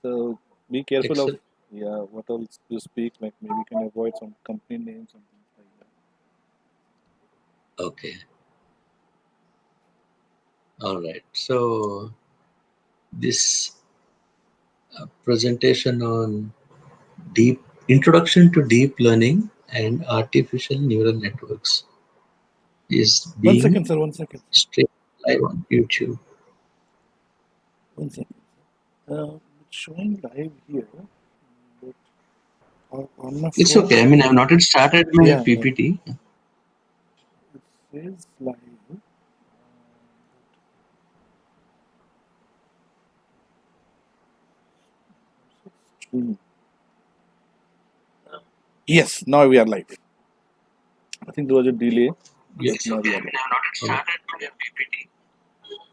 So be careful of Excellent. what else you speak. Like maybe you can avoid some company names and things like that. Okay. All right. So this presentation on deep introduction to deep learning and artificial neural networks is One being second, sir. One second. streamed live on YouTube. One second. It's showing live here, but on my It's phone, okay. I mean, I've not yet started my yeah, PPT. it says live. Stream. Yes, now we are live. I think there was a delay. Yes. But now we are live. I've not yet started my PPT.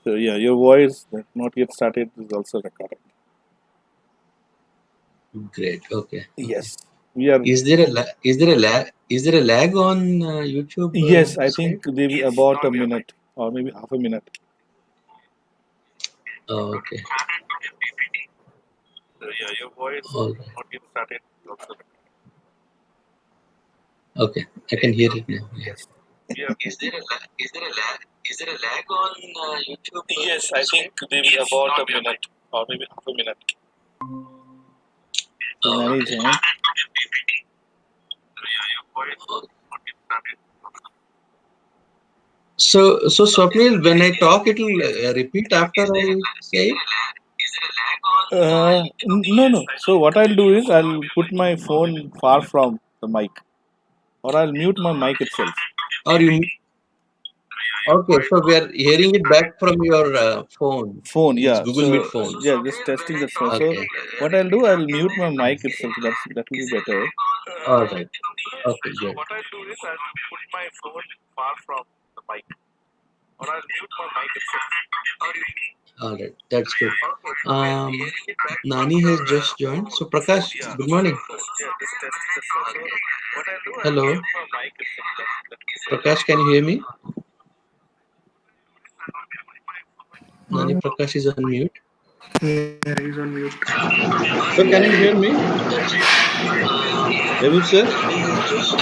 So yeah, your voice that not yet started is also recorded. Great. Okay. Yes, we are. Is there a lag on YouTube Yes, I side? think maybe about a minute or maybe half a minute. Oh, okay. So yeah, your voice All right. not yet started is also recorded. Okay. I can hear it now. Yeah. Yes. Yeah. Is there a lag on YouTube? Yes, I think maybe about a minute or maybe half a minute. So Oh, Nani okay. joined. So Swapnil, when I talk, it will repeat after I say. No. So what I'll do is I'll put my phone far from the mic, or I'll mute my mic itself. Or you? Okay, so we are hearing it back from your phone. Phone, It's yeah. Google Meet So phone. yeah, just testing the phone. So Okay. what I'll do, I'll mute my mic itself. That will be better. All right. Okay, So good. what I'll do is I'll put my phone far from the mic, or I'll mute my mic itself. All right, that's good. Nani has just joined. So Prakash, good morning. Yeah, just testing the phone. So what I'll do, I'll Hello, mute my mic itself. Prakash, can you hear me? Nani Prakash is on mute. Yeah, he's on mute. So can you hear me? Ebu sir? I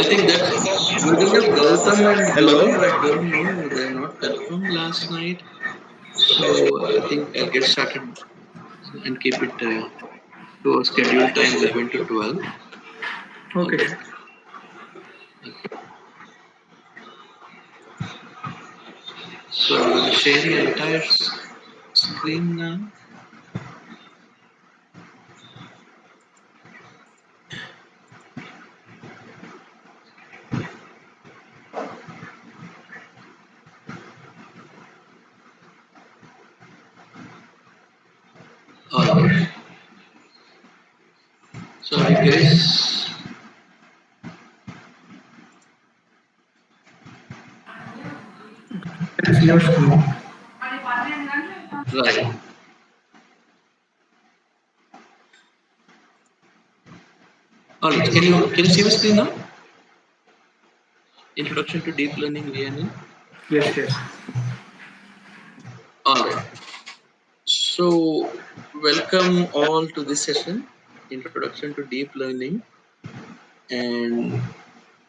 think that's good enough. Gautam and Hello? Gaurav, I don't know. They're not confirmed last night. So I think I'll get started and keep it to our scheduled time 11 to 12. Okay. So I'm going to share the entire screen now. Alright. So I guess It's your screen. right. Alright. Can you see the screen now? Introduction to deep learning VNN. Yes. Alright. So welcome all to this session, Introduction to Deep Learning. And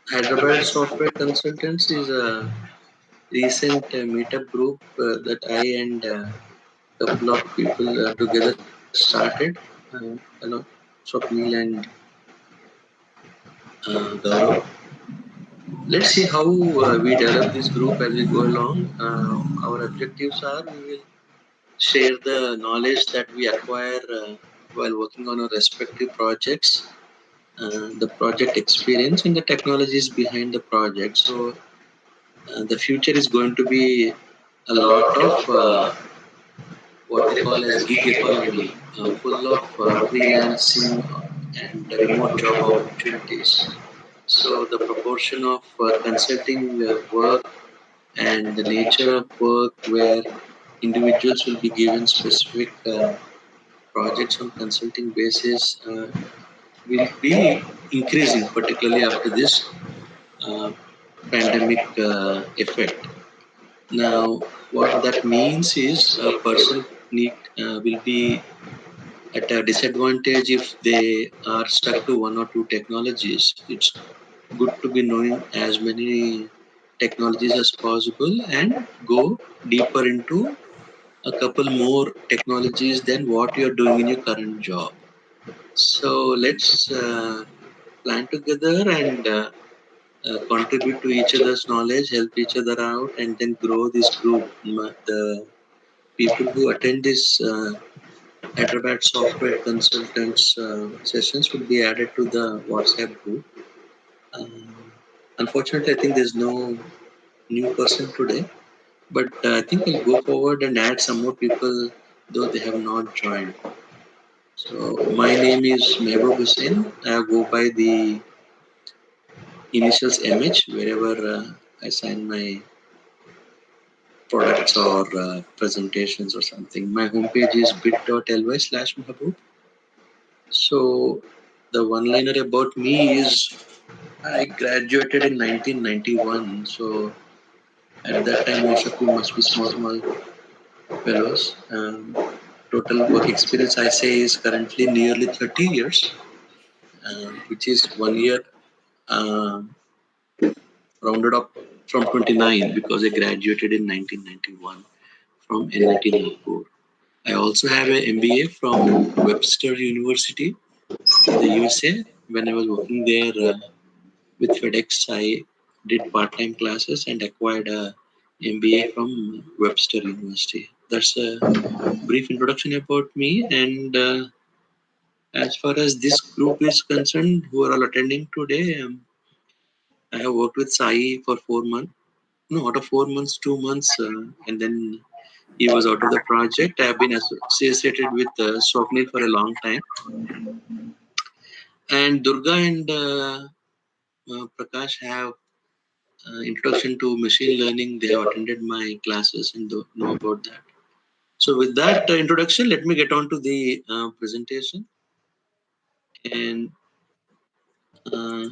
Hyderabad Software Consultants is a recent meetup group that I and a couple of people together started. Hello, Swapnil and Gaurav. Let's see how we develop this group as we go along. Our objectives are we will share the knowledge that we acquire while working on our respective projects, the project experience, and the technologies behind the project. So the future is going to be a lot of what we call as gig economy, full of freelancing and remote job opportunities. So the proportion of consulting work and the nature of work where individuals will be given specific projects on consulting basis will be increasing, particularly after this pandemic effect. Now, what that means is a person will be at a disadvantage if they are stuck to one or two technologies. It's good to be knowing as many technologies as possible and go deeper into a couple more technologies than what you're doing in your current job. So let's plan together and contribute to each other's knowledge, help each other out, and then grow this group. The people who attend this Hyderabad software consultants sessions will be added to the WhatsApp group. Um, Unfortunately, I think there's no new person today, but I think I'll go forward and add some more people, though they have not joined. So my name is Mehboob Hussain. I go by the initials MH wherever I sign my products or presentations or something. My homepage is bit.ly/Mehboob. So the one-liner about me is I graduated in 1991. So at that time, most of you must be small fellows. Total work experience I say is currently nearly 30 years, which is 1 year um rounded up from 29 because I graduated in 1991 from NIT Nagpur. I also have an MBA from Webster University in the USA. When I was working there with FedEx, I did part-time classes and acquired a MBA from Webster University. That's a brief introduction about me. And as far as this group is concerned, who are all attending today, I have worked with Sai for 4 months. No, out of 4 months, 2 months, and then he was out of the project. I have been associated with Swapnil for a long time. And Durga and Prakash have introduction to machine learning. They have attended my classes and know about that. So with that introduction, let me get on to the presentation. And uh,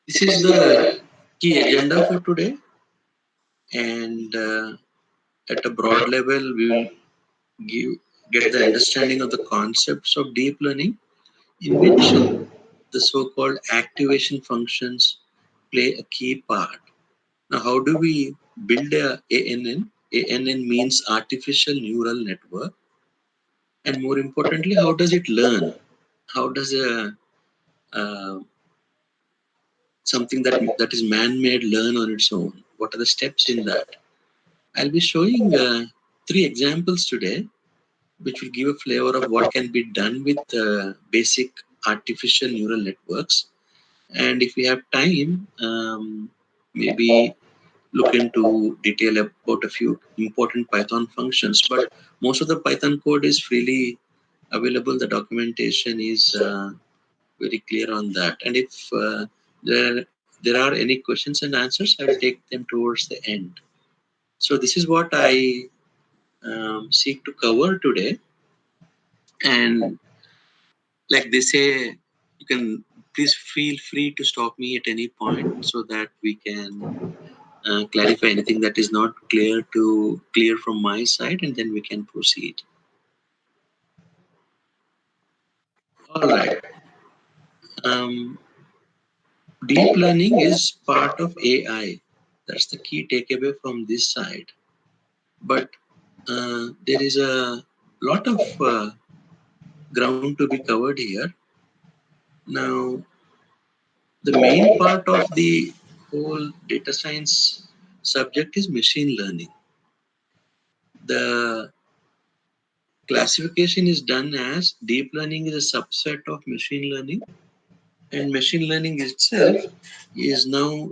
this is the key agenda for today. And at a broad level, we will give get the understanding of the concepts of deep learning, in which the so-called activation functions play a key part. Now, how do we build a ANN? ANN means artificial neural network, and more importantly, how does it learn? How does a something that is man-made learn on its own? What are the steps in that? I'll be showing three examples today, which will give a flavor of what can be done with basic artificial neural networks. And if we have time, maybe look into detail about a few important Python functions. But most of the Python code is freely available. The documentation is very clear on that. And if there are any questions and answers, I will take them towards the end. So this is what I seek to cover today. And like they say, you can please feel free to stop me at any point so that we can clarify anything that is not clear from my side, and then we can proceed. All right. Um, Deep learning is part of AI. That's the key takeaway from this side. But there is a lot of ground to be covered here. Now, the main part of the whole data science subject is machine learning. The classification is done as deep learning is a subset of machine learning, and machine learning itself is now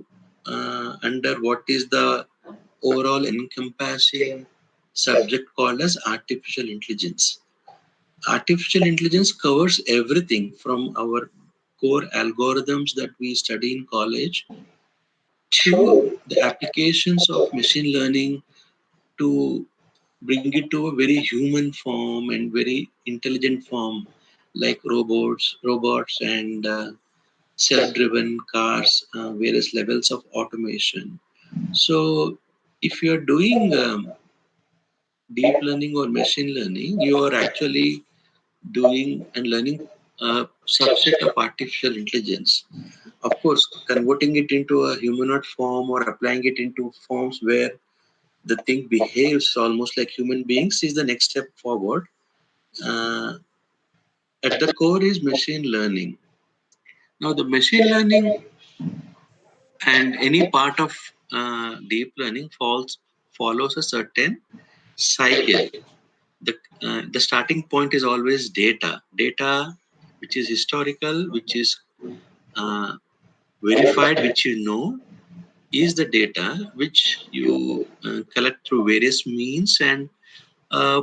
under what is the overall encompassing subject called as artificial intelligence. Artificial intelligence covers everything from our core algorithms that we study in college to the applications of machine learning to bring it to a very human form and very intelligent form, like robots and self-driven cars, various levels of automation. So if you're doing deep learning or machine learning, you are actually doing and learning a subset of artificial intelligence. Of course, converting it into a humanoid form or applying it into forms where the thing behaves almost like human beings is the next step forward. Uh, at the core is machine learning. Now, the machine learning and any part of deep learning follows a certain cycle. The starting point is always data which is historical, which is uh, verified, which you know is the data which you collect through various means, and a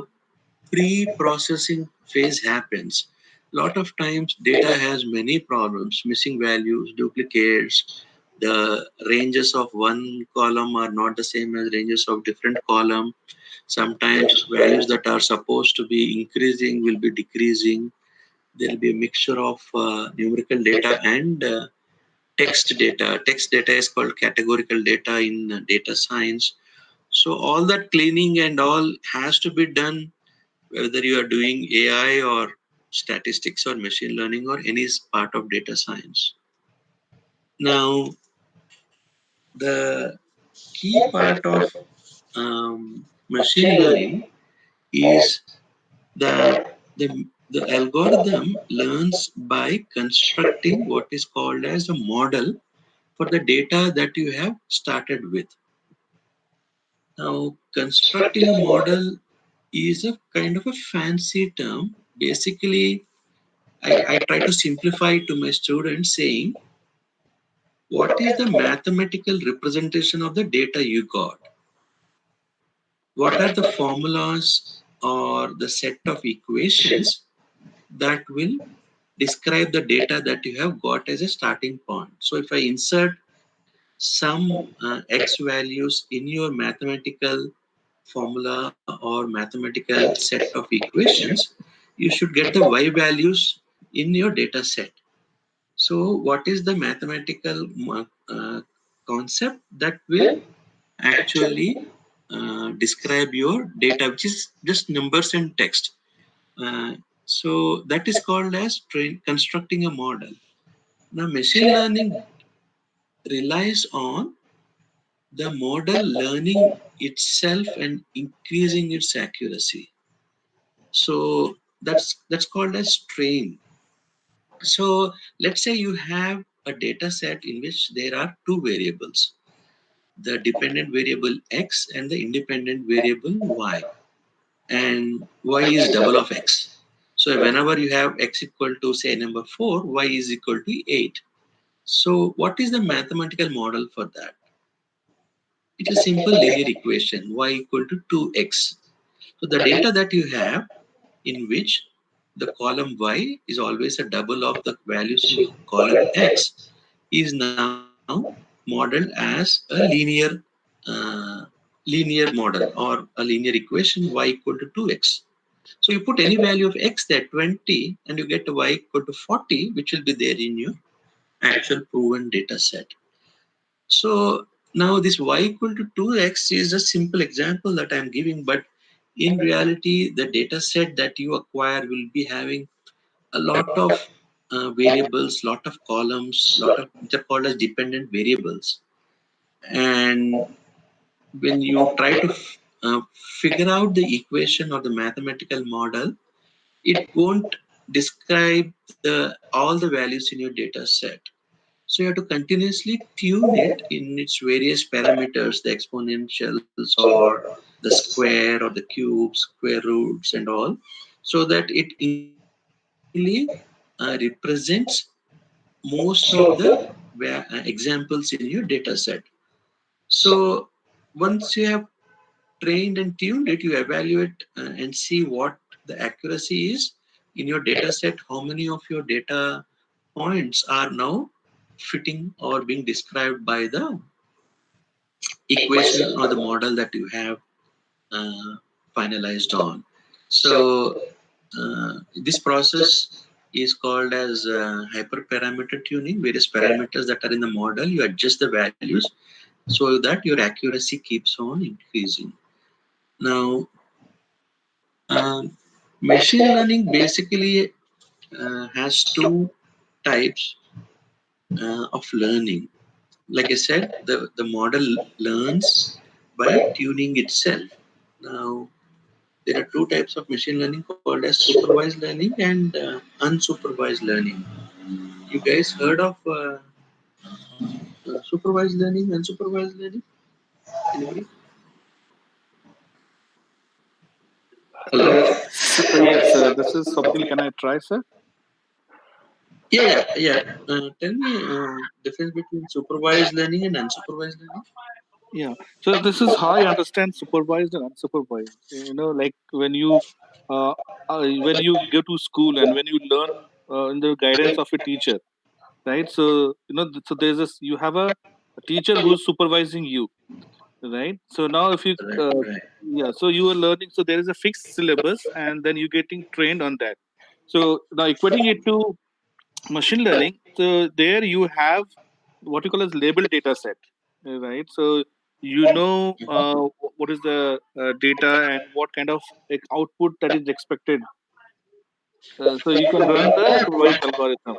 pre-processing phase happens. Lot of times data has many problems, missing values, duplicates, the ranges of one column are not the same as ranges of different column. Sometimes values that are supposed to be increasing will be decreasing. There will be a mixture of numerical data and text data. Text data is called categorical data in data science. So all that cleaning and all has to be done, whether you are doing AI or statistics or machine learning or any part of data science. Now, the key part of machine learning is that the algorithm learns by constructing what is called as a model for the data that you have started with. Now, constructing a model is a kind of a fancy term. Basically, I try to simplify to my students saying, what is the mathematical representation of the data you got? What are the formulas or the set of equations that will describe the data that you have got as a starting point? So if I insert some x values in your mathematical formula or mathematical set of equations, you should get the y values in your data set. So, what is the mathematical concept that will actually describe your data, which is just numbers and text? So, that is called as constructing a model. Now, machine learning relies on the model learning itself and increasing its accuracy. So that's called as train. So let's say you have a data set in which there are two variables, the dependent variable x and the independent variable y, and y is double of x. So whenever you have x equal to say number 4, y is equal to 8. So what is the mathematical model for that? It's a simple linear equation, y equal to 2x. So the data that you have, in which the column y is always a double of the values in column x, is now modeled as a uh, linear model or a linear equation, y equal to 2x. So you put any value of x there, 20, and you get y equal to 40, which will be there in your actual proven data set. So now this y equal to 2x is a simple example that I'm giving, but in reality, the data set that you acquire will be having a lot of variables, lot of columns, lot of which are called as dependent variables. And when you try to figure out the equation or the mathematical model, it won't describe all the values in your data set. So you have to continuously tune it in its various parameters, the exponentials or the square or the cubes, square roots and all, so that it increasingly represents most of the examples in your data set. So once you have trained and tuned it, you evaluate and see what the accuracy is in your data set, how many of your data points are now fitting or being described by the equation or the model that you have uh, finalized on. So this process is called as hyperparameter tuning. Various parameters that are in the model, you adjust the values so that your accuracy keeps on increasing. Now, um, Machine learning basically has two types of learning. Like I said, the model learns by tuning itself. Now, there are two types of machine learning called as supervised learning and unsupervised learning. You guys heard of supervised learning, unsupervised learning? Anybody? Hello? Yes, this is Swapnil. Can I try, sir? Yeah. Tell me difference between supervised learning and unsupervised learning. Yeah. So this is how I understand supervised and unsupervised. Like uh, when you go to school and when you learn in the guidance of a teacher, right? So so there's this. You have a teacher who's supervising you, right? So now if you Right, right. yeah, so you are learning. So there is a fixed syllabus, and then you're getting trained on that. So now equating it to machine learning, so there you have what you call as label data set, right? So what is the data and what kind of output that is expected. So you can run the supervised algorithm,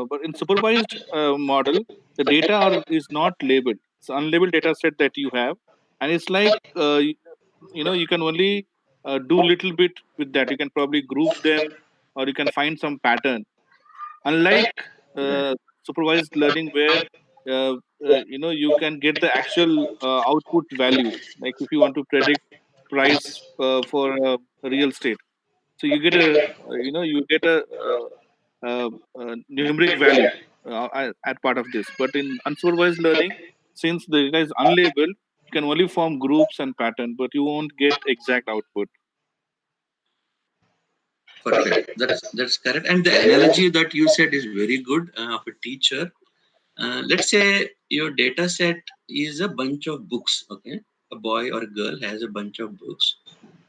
but in supervised model the data is not labeled. It's unlabeled data set that you have, and it's like you can only do little bit with that. You can probably group them, or you can find some pattern. Unlike uh, supervised learning, where you can get the actual output value. Like if you want to predict price for real estate, so you get a numeric value at part of this. But in unsupervised learning, since the data is unlabeled, you can only form groups and pattern, but you won't get exact output. Perfect. That's correct. And the analogy that you said is very good of a teacher. Let's say your data set is a bunch of books. Okay, a boy or a girl has a bunch of books,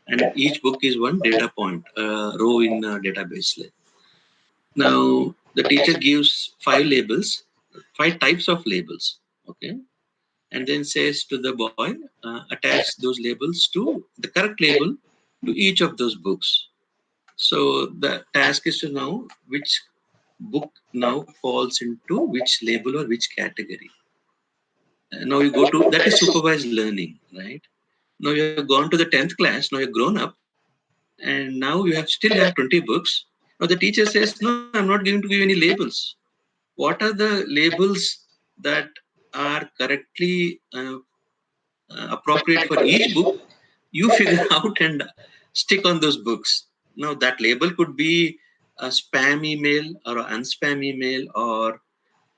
and each book is one data point, row in a database. Now the teacher gives five labels, five types of labels. Okay, and then says to the boy, attach those labels to the correct label to each of those books. So the task is to know which book now falls into which label or which category. Now you go to that is supervised learning, right? Now you have gone to the 10th class. Now you're grown up, and now you have still have 20 books. Now the teacher says, "No, I'm not going to give any labels. What are the labels that are correctly appropriate for each book? You figure out and stick on those books." Now that label could be a spam email or an unspam email or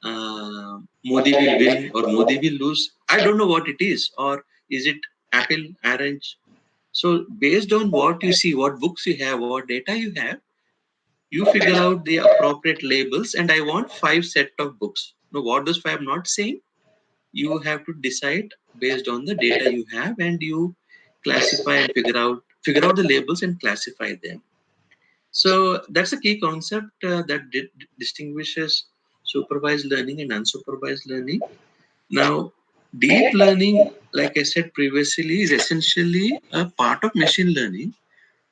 Modi will win or Modi will lose. I don't know what it is. Or is it apple, orange? So based on what you see, what books you have, what data you have, you figure out the appropriate labels. And I want five set of books. Now what those five I'm not saying, you have to decide based on the data you have, and you classify and figure out the labels and classify them. So that's a key concept that distinguishes supervised learning and unsupervised learning. Now, deep learning, like I said previously, is essentially a part of machine learning.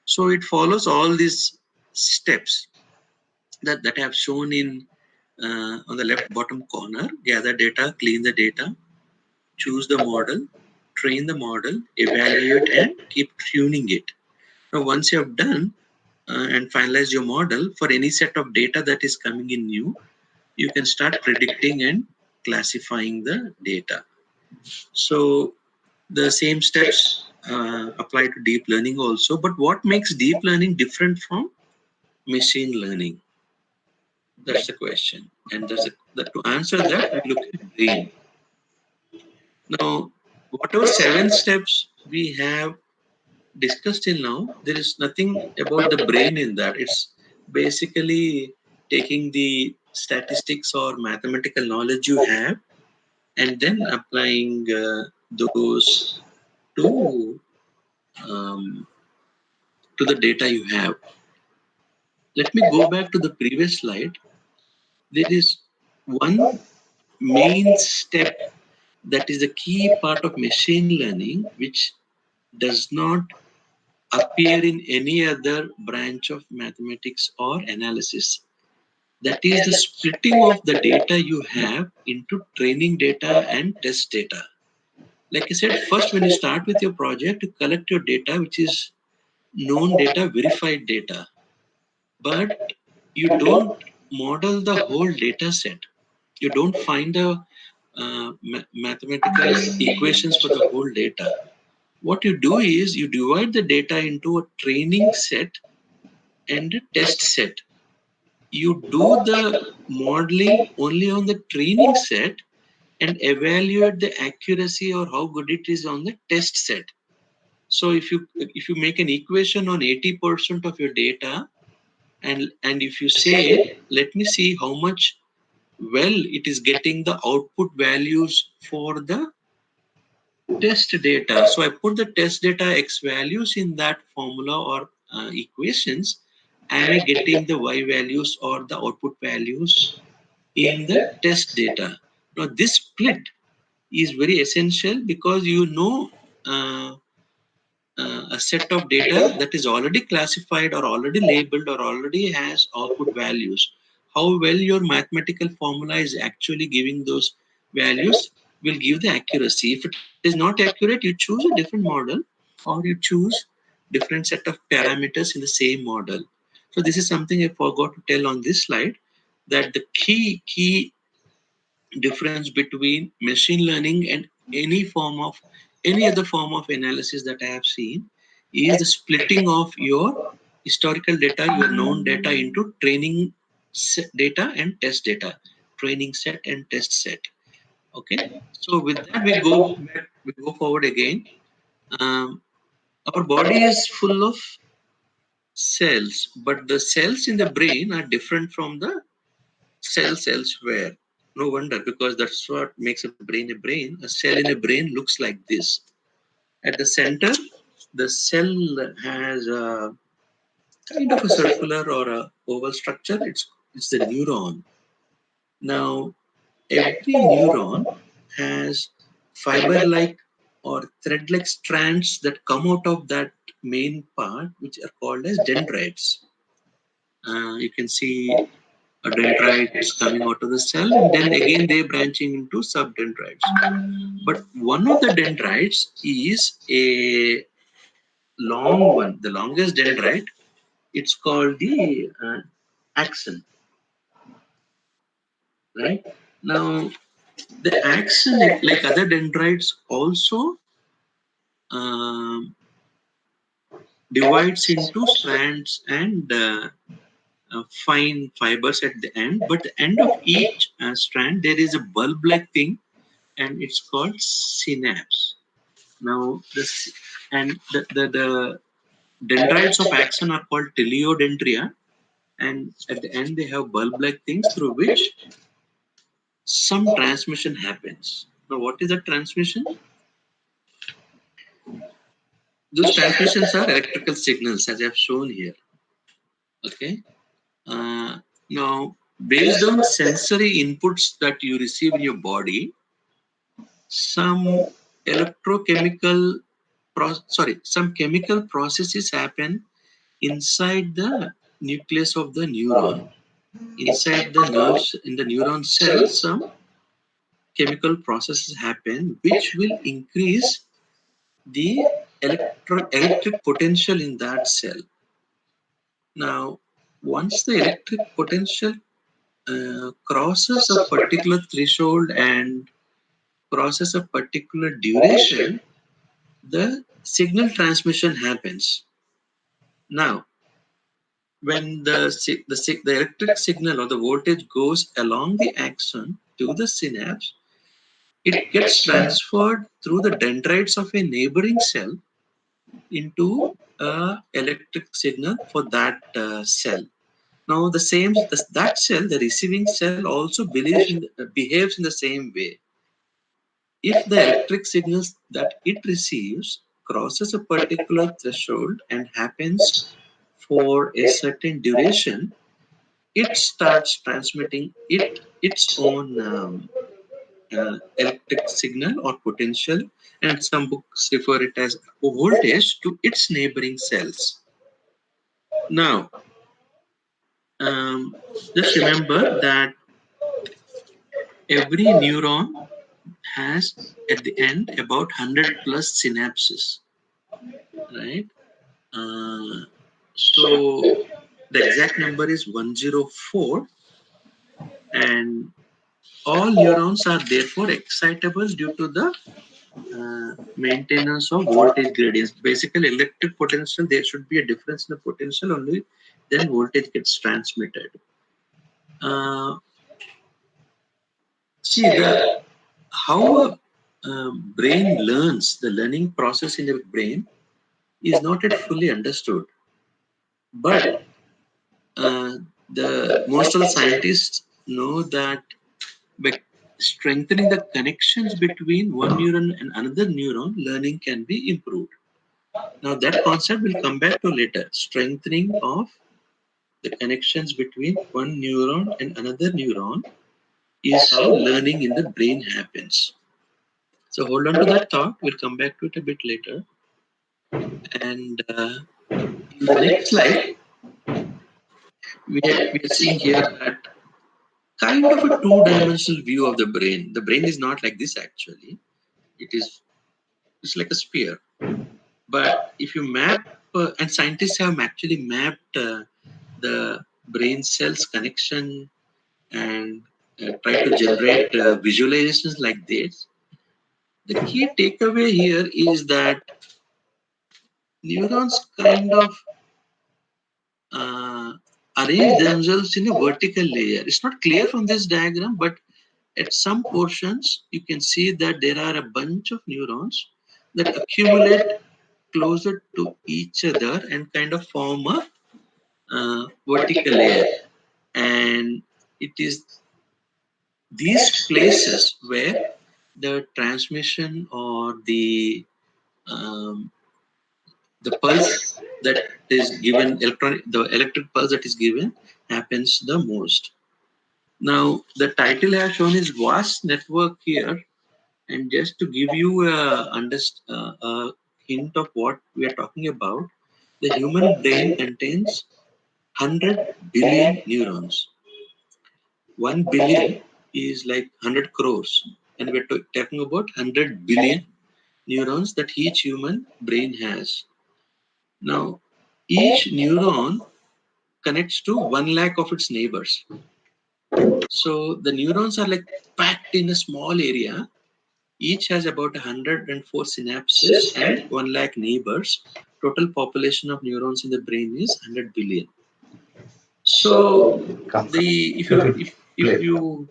So it follows all these steps that I have shown in on the left bottom corner: gather data, clean the data, choose the model, train the model, evaluate, and keep tuning it. Now, once you have done and finalize your model for any set of data that is coming in new, you can start predicting and classifying the data. So the same steps apply to deep learning also. But what makes deep learning different from machine learning? That's the question. And to answer that, we look at brain. Now, whatever seven steps we have discussed till now, there is nothing about the brain in that. It's basically taking the statistics or mathematical knowledge you have and then applying those to um, to the data you have. Let me go back to the previous slide. There is one main step that is the key part of machine learning, which does not appear in any other branch of mathematics or analysis. That is the splitting of the data you have into training data and test data. Like I said, first when you start with your project, you collect your data, which is known data, verified data, but you don't model the whole data set. You don't find the mathematical equations for the whole data. What you do is you divide the data into a training set and a test set. You do the modeling only on the training set and evaluate the accuracy or how good it is on the test set. So if you make an equation on 80% of your data, and if you say, let me see how much well it is getting the output values for the test data. So I put the test data x values in that formula or equations. Am I getting the y values or the output values in the test data? Now this split is very essential because uh, a set of data that is already classified or already labeled or already has output values. How well your mathematical formula is actually giving those values will give the accuracy. If it is not accurate, you choose a different model or you choose different set of parameters in the same model. So this is something I forgot to tell on this slide, that the key difference between machine learning and any other form of analysis that I have seen is the splitting of your historical data, your known data, into training data and test data, training set and test set. Okay, so with that we go forward again. Um, our body is full of cells, but the cells in the brain are different from the cells elsewhere. No wonder, because that's what makes a brain a brain. A cell in a brain looks like this. At the center, the cell has a kind of a circular or a oval structure. It's the neuron. Now, every neuron has fiber-like or thread-like strands that come out of that main part, which are called as dendrites. You can see dendrites coming out of the cell, and then again they branching into subdendrites. But one of the dendrites is a long one, the longest dendrite. It's called the axon, right? Now, the axon, like other dendrites, also um, divides into strands and fine fibers at the end. But the end of each strand, there is a bulb-like thing, and it's called synapse. Now, the dendrites of axon are called teleodendria, and at the end they have bulb-like things through which some transmission happens. Now, what is the transmission? Those transmissions are electrical signals, as I have shown here. Okay. Uh, Now, based on sensory inputs that you receive in your body, some electrochemical some chemical processes happen inside the nucleus of the neuron. Inside the nerves in the neuron cell, some chemical processes happen which will increase the electric potential in that cell. Now, once the electric potential crosses a particular threshold and crosses a particular duration, the signal transmission happens. Now, when the electric signal or the voltage goes along the axon to the synapse, it gets transferred through the dendrites of a neighboring cell into a electric signal for that cell. Now, that cell, the receiving cell, also behaves in the same way. If the electric signals that it receives crosses a particular threshold and happens for a certain duration, it starts transmitting its own. electric signal or potential, and some books refer it as voltage to its neighboring cells. Now, just remember that every neuron has at the end about 100 plus synapses, right? Uh, so the exact number is 104, and all neurons are therefore excitable due to the maintenance of voltage gradients. Basically, electric potential, there should be a difference in the potential only, then voltage gets transmitted. Uh, See, the how a brain learns, the learning process in the brain is not yet fully understood. But the most of the scientists know that by strengthening the connections between one neuron and another neuron, learning can be improved. Now, that concept will come back to later. Strengthening of the connections between one neuron and another neuron is how learning in the brain happens. So, hold on to that thought. We'll come back to it a bit later. And in the next slide, we are seeing here that kind of a two-dimensional view of the brain. The brain is not like this actually. It's like a sphere. But if you map, and scientists have actually mapped the brain cells connection and try to generate visualizations like this. The key takeaway here is that neurons kind of uh, arrange themselves in a vertical layer. It's not clear from this diagram, but at some portions you can see that there are a bunch of neurons that accumulate closer to each other and kind of form a vertical layer. And it is these places where the transmission or um, the pulse that is given, the electric pulse that is given happens the most. Now, the title I have shown is vast network here, and just to give you a hint of what we are talking about, the human brain contains 100 billion neurons. 1 billion is like 100 crores, and we're talking about 100 billion neurons that each human brain has. Now, each neuron connects to 1 lakh of its neighbors. So the neurons are like packed in a small area. Each has about 104 synapses and 1 lakh neighbors. Total population of neurons in the brain is 100 billion. So the if you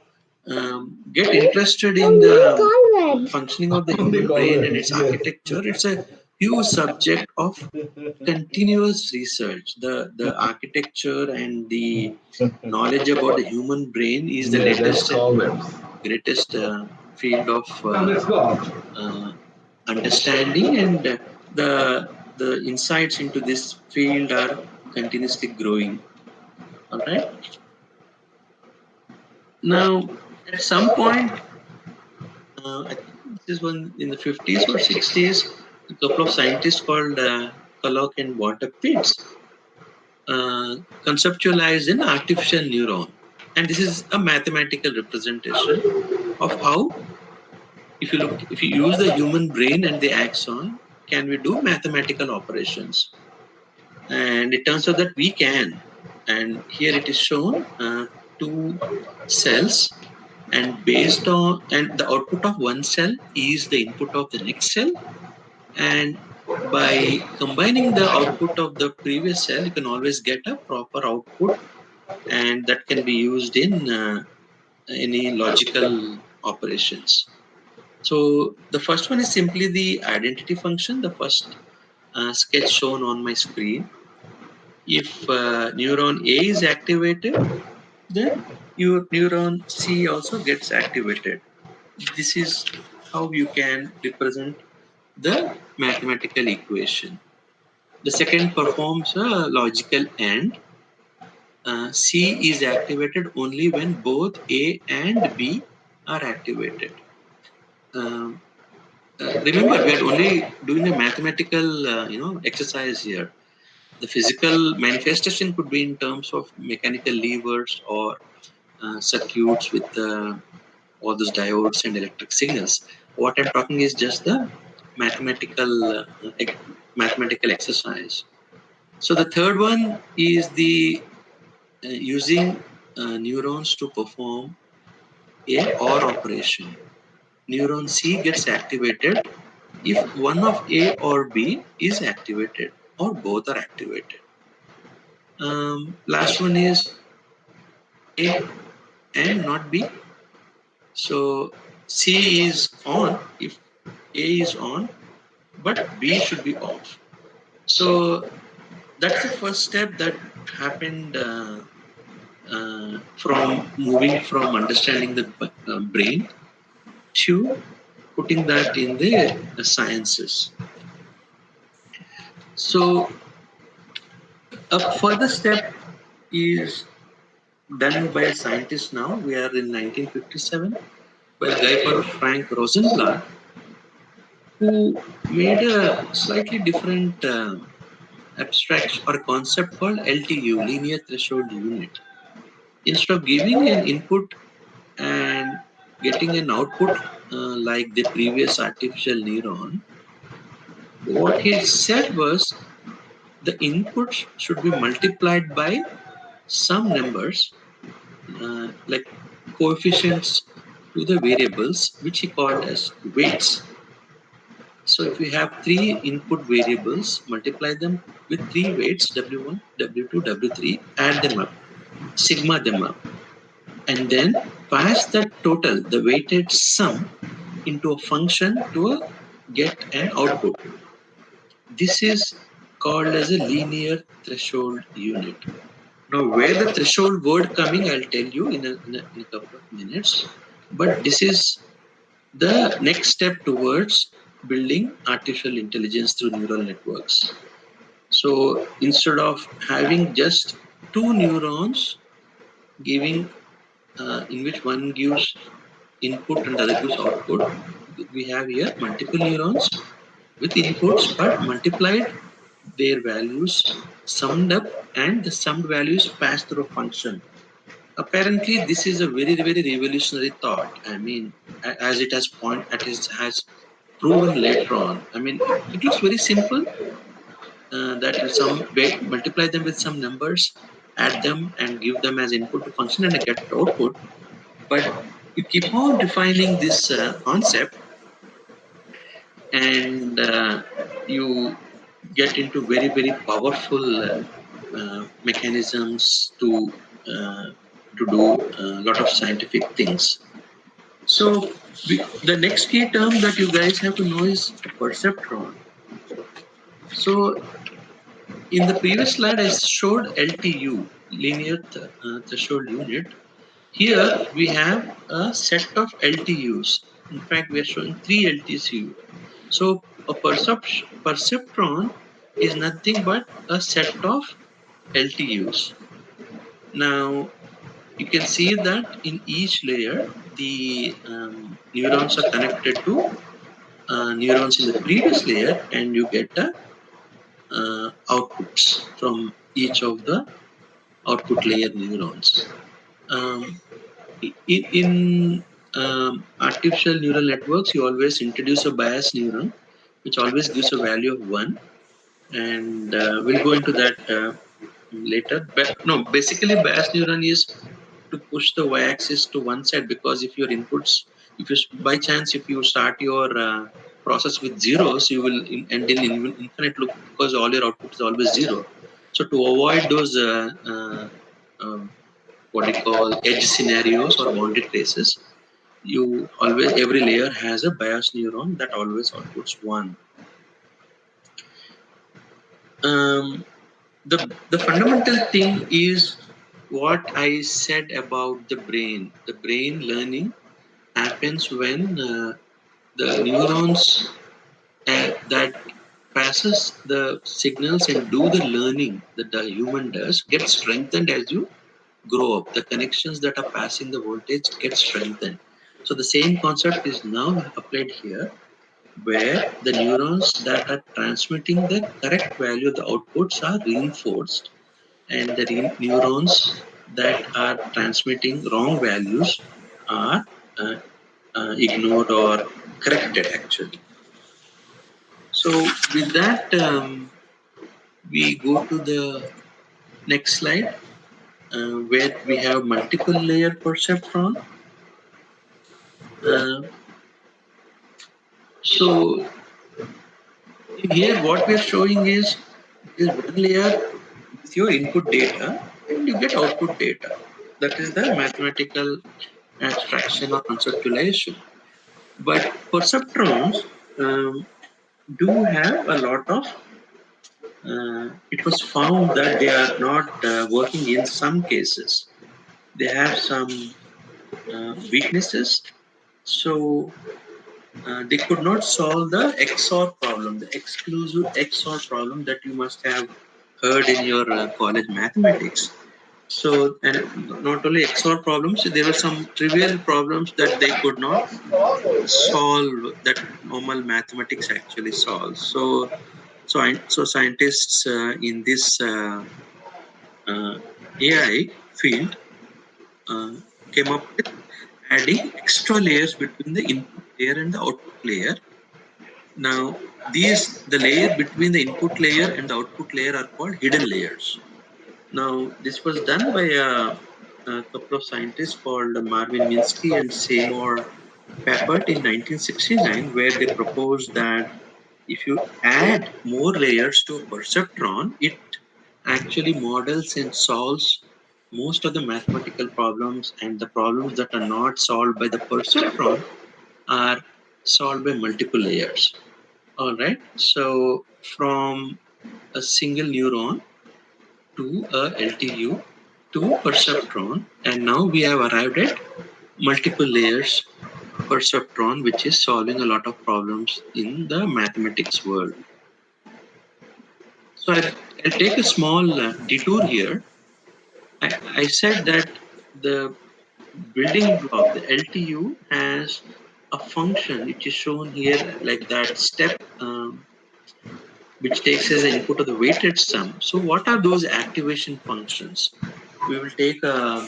get interested in the functioning of the human brain and its architecture, it's a huge subject of continuous research. The architecture and the knowledge about the human brain is the latest and greatest field of uh, understanding, and the insights into this field are continuously growing. All right. Now, at some point, I think this is one in the 50s or 60s, a couple of scientists called Kalloch and Walter Pitts conceptualized an artificial neuron. And this is a mathematical representation of how, if you use the human brain and the axon, can we do mathematical operations? And it turns out that we can. And here it is shown two cells, and based on, and the output of one cell is the input of the next cell, and by combining the output of the previous cell you can always get a proper output, and that can be used in any logical operations. So the first one is simply the identity function, the first sketch shown on my screen. If neuron A is activated, then your neuron C also gets activated. This is how you can represent the mathematical equation. The second performs a logical AND. C is activated only when both A and B are activated. Um, remember, we are only doing a mathematical, exercise here. The physical manifestation could be in terms of mechanical levers or circuits with all those diodes and electric signals. What I'm talking is just the mathematical mathematical exercise. So the third one is the using neurons to perform a OR operation. Neuron C gets activated if one of A or B is activated or both are activated. Last one is A and not B. So C is on if A is on, but B should be off. So that's the first step that happened from moving from understanding the brain to putting that in the sciences. So a further step is done by a scientist now. We are in 1957 by a guy called Frank Rosenblatt, who made a slightly different abstract or concept called LTU, linear threshold unit. Instead of giving an input and getting an output like the previous artificial neuron, what he said was the inputs should be multiplied by some numbers like coefficients to the variables, which he called as weights. So if we have three input variables, multiply them with three weights, W1, W2, W3, add them up, sigma them up, and then pass that total, the weighted sum, into a function to get an output. This is called as a linear threshold unit. Now, where the threshold word coming, I'll tell you in a couple of minutes. But this is the next step towards building artificial intelligence through neural networks. So instead of having just two neurons giving, in which one gives input and the other gives output, we have here multiple neurons with inputs but multiplied their values, summed up, and the summed values passed through a function. Apparently, this is a very, very revolutionary thought. I mean, as it has has proven later on. I mean, it looks very simple. That you multiply them with some numbers, add them, and give them as input to function, and get output. But you keep on defining this concept, and you get into very, very powerful mechanisms uh, to do a lot of scientific things. So the next key term that you guys have to know is perceptron. So in the previous slide, I showed LTU, linear threshold unit. Here we have a set of LTUs. In fact, we are showing three LTU. So a perceptron is nothing but a set of LTUs. Now you can see that in each layer, the neurons are connected to neurons in the previous layer, and you get the outputs from each of the output layer neurons. Um, in artificial neural networks, you always introduce a bias neuron, which always gives a value of 1. And we'll go into that later. But no, basically, bias neuron is to push the y-axis to one side, because if your inputs, if you by chance if you start your process with zeros, you will end in infinite loop, because all your output is always zero. So to avoid those what we call edge scenarios or bounded cases, you always, every layer has a bias neuron that always outputs 1. um, the fundamental thing is what I said about the brain. The brain learning happens when the neurons that passes the signals and do the learning that the human does get strengthened as you grow up. The connections that are passing the voltage get strengthened. So the same concept is now applied here, where the neurons that are transmitting the correct value of the outputs are reinforced, and the neurons that are transmitting wrong values are uh, ignored or corrected actually. So with that, we go to the next slide, where we have multiple layer perceptron. Uh, so here what we are showing is this one layer with your input data and you get output data. That is the mathematical abstraction or conceptualization. But perceptrons do have a lot of, it was found that they are not working in some cases. They have some weaknesses. So they could not solve the XOR problem, the exclusive XOR problem that you must have heard in your college mathematics. So, and not only XOR problems, there were some trivial problems that they could not solve, that normal mathematics actually solves. So scientists in this AI field uh, came up with adding extra layers between the input layer and the output layer. Now, the layer between the input layer and the output layer are called hidden layers. Now, this was done by a couple of scientists called Marvin Minsky and Seymour Papert in 1969, where they proposed that if you add more layers to a perceptron, it actually models and solves most of the mathematical problems, and the problems that are not solved by the perceptron are solved by multiple layers. All right. So from a single neuron to a LTU to perceptron, and now we have arrived at multiple layers perceptron, which is solving a lot of problems in the mathematics world. So I'll take a small detour here. I said that the building block, the LTU, has a function which is shown here like that step, which takes as an input of the weighted sum. So what are those activation functions? We will take a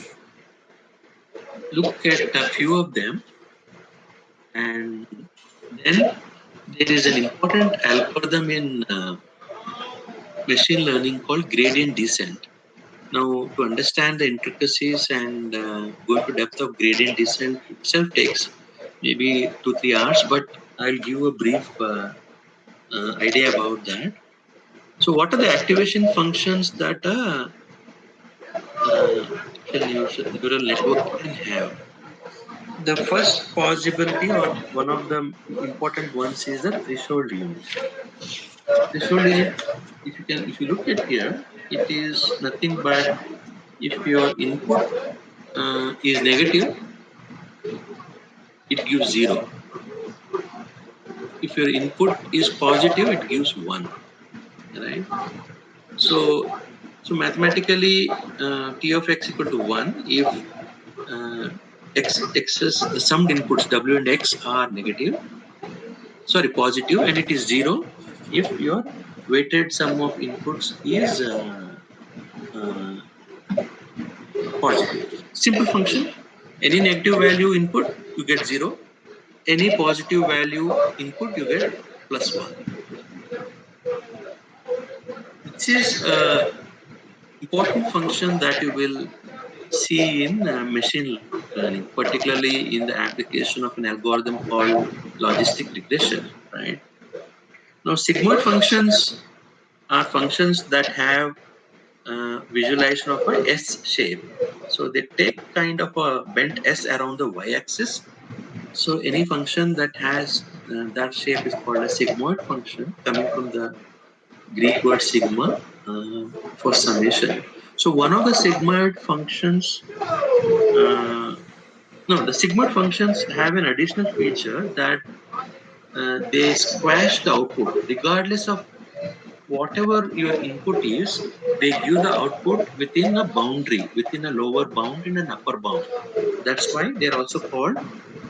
look at a few of them, and then there is an important algorithm in machine learning called gradient descent. Now, to understand the intricacies and go into depth of gradient descent itself takes maybe 2-3 hours, but I'll give a brief idea about that. So, what are the activation functions that a neural network can have? The first possibility, or one of the important ones, is the threshold unit. Threshold unit, if you look at here, it is nothing but if your input is negative, it gives 0. If your input is positive, it gives 1. Right? So, so mathematically, t of x equal to 1 if uh, x's, the summed inputs w and x are negative, sorry, positive, and it is 0 if your weighted sum of inputs is uh, positive. Simple function. Any negative value input, you get 0. Any positive value input, you get plus 1. This is an important function that you will see in machine learning, particularly in the application of an algorithm called logistic regression. Right? Now, sigmoid functions are functions that have visualization of a S shape. So they take kind of a bent S around the y-axis. So any function that has that shape is called a sigmoid function, coming from the Greek word sigma for summation. So one of the sigmoid functions, no, the sigmoid functions have an additional feature that they squash the output, regardless of whatever your input is. They give the output within a boundary, within a lower bound and an upper bound. That's why they're also called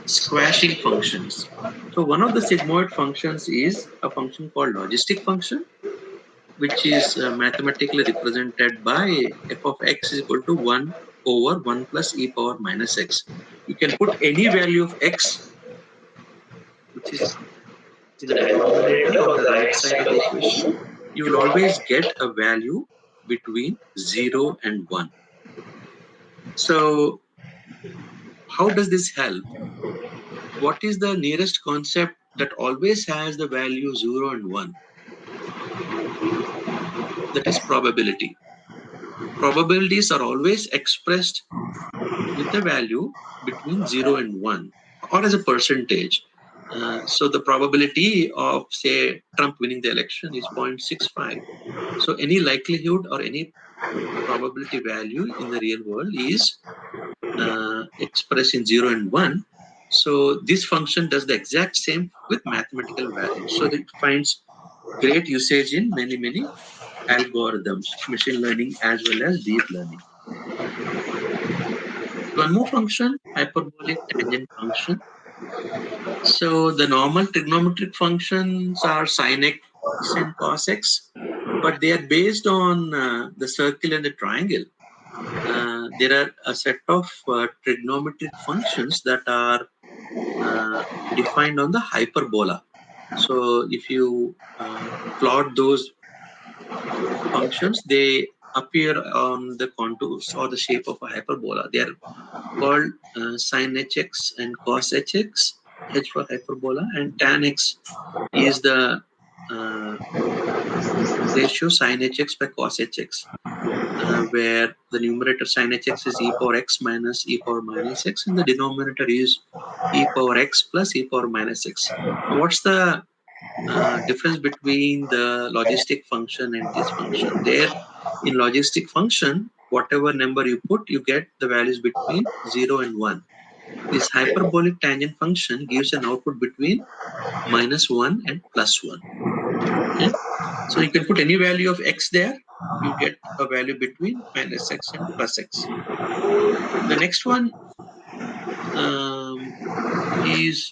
squashing functions. So one of the sigmoid functions is a function called logistic function, which is mathematically represented by f of x is equal to 1 over 1 plus e power minus x. You can put any value of x, which is in the denominator on the right side of the equation. You will always get a value between 0 and 1. So how does this help? What is the nearest concept that always has the value 0 and 1? That is probability. Probabilities are always expressed with a value between 0 and 1 or as a percentage. So the probability of, say, Trump winning the election is 0.65. So any likelihood or any probability value in the real world is expressed in 0 and 1. So this function does the exact same with mathematical values. So it finds great usage in many algorithms, machine learning as well as deep learning. One more function, hyperbolic tangent function. So the normal trigonometric functions are sin x and cos x, but they are based on the circle and the triangle. There are a set of trigonometric functions that are defined on the hyperbola. So if you plot those functions, they appear on the contours or the shape of a hyperbola. They are called sin hx and cos hx, h for hyperbola, and tan x is the uh, ratio sin hx by cos hx, where the numerator sin hx is e power x minus e power minus x, and the denominator is e power x plus e power minus x. Now, what's the difference between the logistic function and this function? There, in logistic function, whatever number you put, you get the values between 0 and 1. This hyperbolic tangent function gives an output between -1 and +1. Okay? So you can put any value of x there, you get a value between -x and +x. The next one is,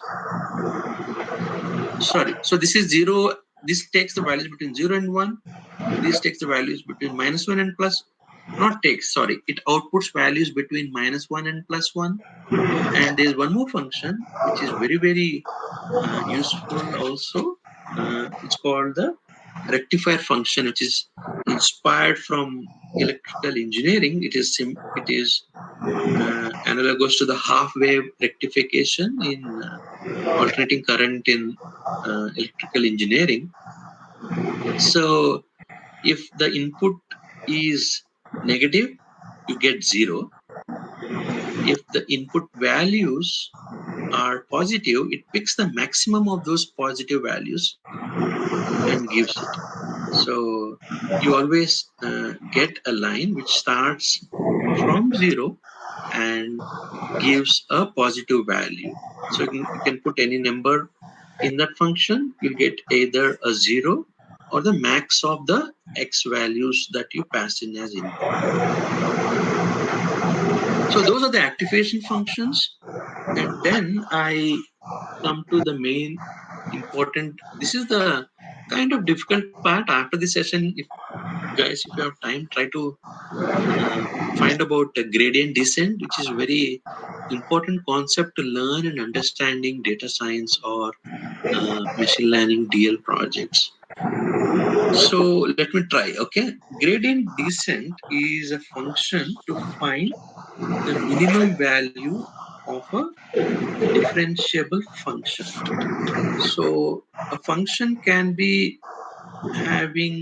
sorry, so this is 0, this takes the values between 0 and 1, this takes the values between -1 and plus, not takes, sorry, it outputs values between -1 and +1. And there's one more function which is very useful also. It's called the rectifier function, which is inspired from electrical engineering. It is analogous to the half wave rectification in alternating current in electrical engineering. So if the input is negative, you get 0. If the input values are positive, it picks the maximum of those positive values and gives it. So you always get a line which starts from 0 and gives a positive value. So you can put any number in that function, you'll get either a 0 or the max of the x values that you pass in as input. So those are the activation functions. And then I come to the main important, this is the kind of difficult part. After the session, if guys, if you have time, try to find about gradient descent, which is very important concept to learn in understanding data science or machine learning DL projects. So let me try. Okay, gradient descent is a function to find the minimum value of a differentiable function. So a function can be having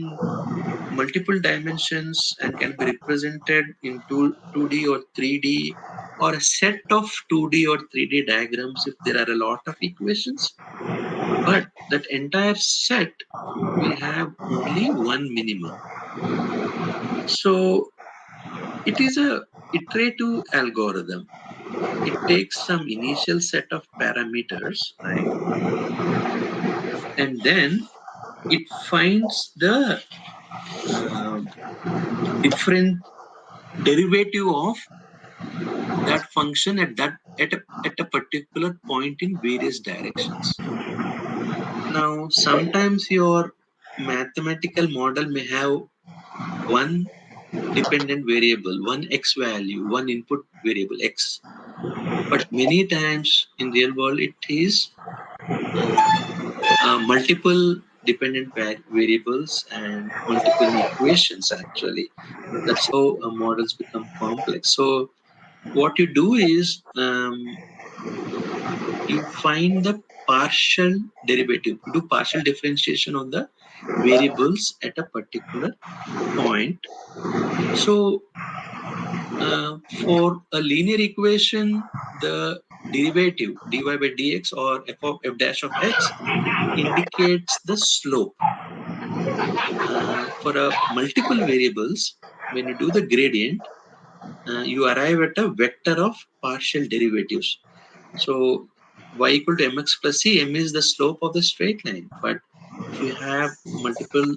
multiple dimensions and can be represented in 2D or 3D, or a set of 2D or 3D diagrams if there are a lot of equations. But that entire set will have only one minimum. So it is a iterative algorithm. It takes some initial set of parameters, right? And then it finds the different derivative of that function at that at a particular point in various directions. Now, sometimes your mathematical model may have one dependent variable, one x value, one input variable x. But many times in real world, it is multiple dependent variables and multiple equations actually. That's how models become complex. So what you do is you find the partial derivative, you do partial differentiation of the variables at a particular point. So for a linear equation, the derivative dy by dx or f of f dash of x indicates the slope. For a multiple variables, when you do the gradient, you arrive at a vector of partial derivatives. So y equal to mx plus c, m is the slope of the straight line. But if you have multiple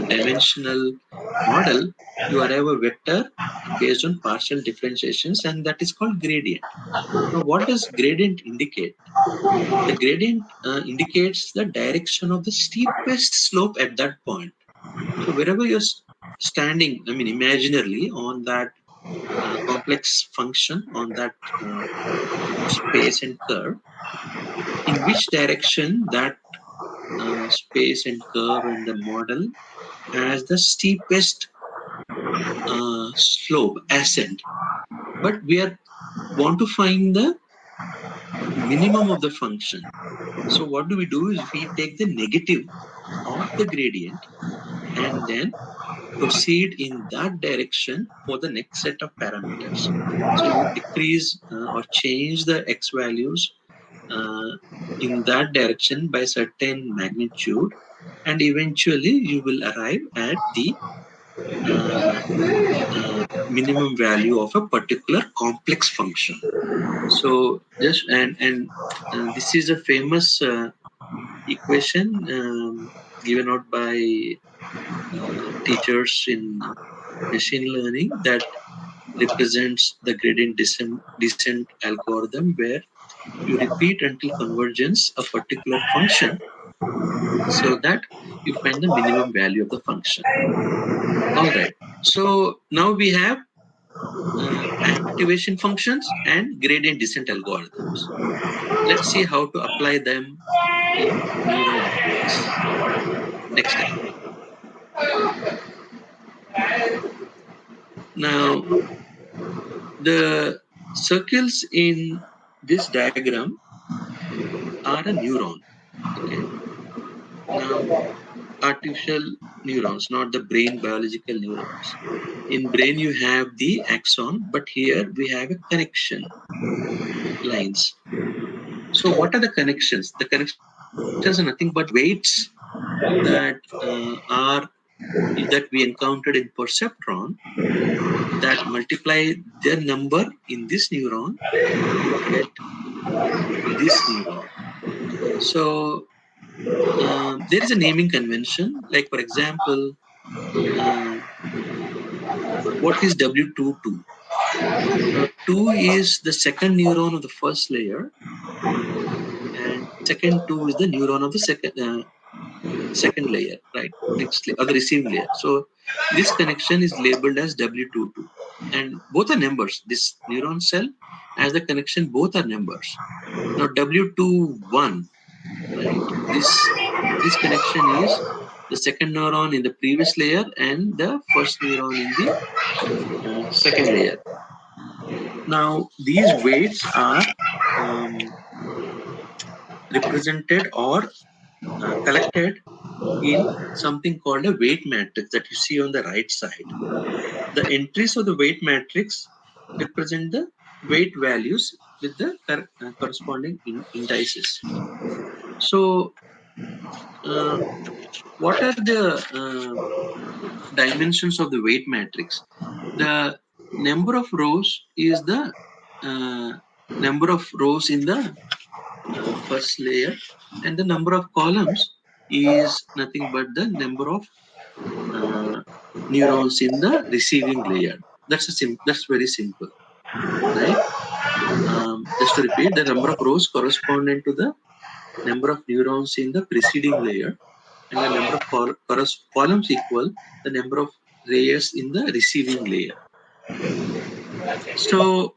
dimensional model, you arrive a vector based on partial differentiations, and that is called gradient. Now, what does gradient indicate? The gradient indicates the direction of the steepest slope at that point. So wherever you're standing, I mean, imaginarily on that complex function, on that space and curve, in which direction that space and curve and the model has the steepest slope ascent, but we are want to find the minimum of the function. So what do? Is we take the negative of the gradient and then proceed in that direction for the next set of parameters. So you decrease or change the x values uh, in that direction by certain magnitude, and eventually you will arrive at the uh, minimum value of a particular complex function. So just this is a famous equation given out by teachers in machine learning that represents the gradient descent algorithm, where you repeat until convergence a particular function so that you find the minimum value of the function. All right. So now we have activation functions and gradient descent algorithms. Let's see how to apply them in neural networks. Next step. Now, the circles in this diagram are a neuron. Okay. Now, artificial neurons, not the brain biological neurons. In brain, you have the axon, but here we have a connection lines. So, what are the connections? The connections are nothing but weights that are that we encountered in perceptron that multiply their number in this neuron to get this neuron. So there is a naming convention, like for example, uh, what is W22? Now, 2 is the second neuron of the first layer, and second 2 is the neuron of the second layer, right? Next layer, or the receiving layer. So this connection is labeled as W22, and both are numbers. This neuron cell as the connection, both are numbers. Now W21, right? This connection is the second neuron in the previous layer and the first neuron in the second layer. Now these weights are um, represented or collected in something called a weight matrix that you see on the right side. The entries of the weight matrix represent the weight values with the corresponding indices. So, what are the dimensions of the weight matrix? The number of rows is the uh, number of rows in the first layer, and the number of columns is nothing but the number of uh, neurons in the receiving layer. That's very simple. right? Just to repeat, the number of rows corresponding to the number of neurons in the preceding layer, and the number of columns equal the number of layers in the receiving layer. So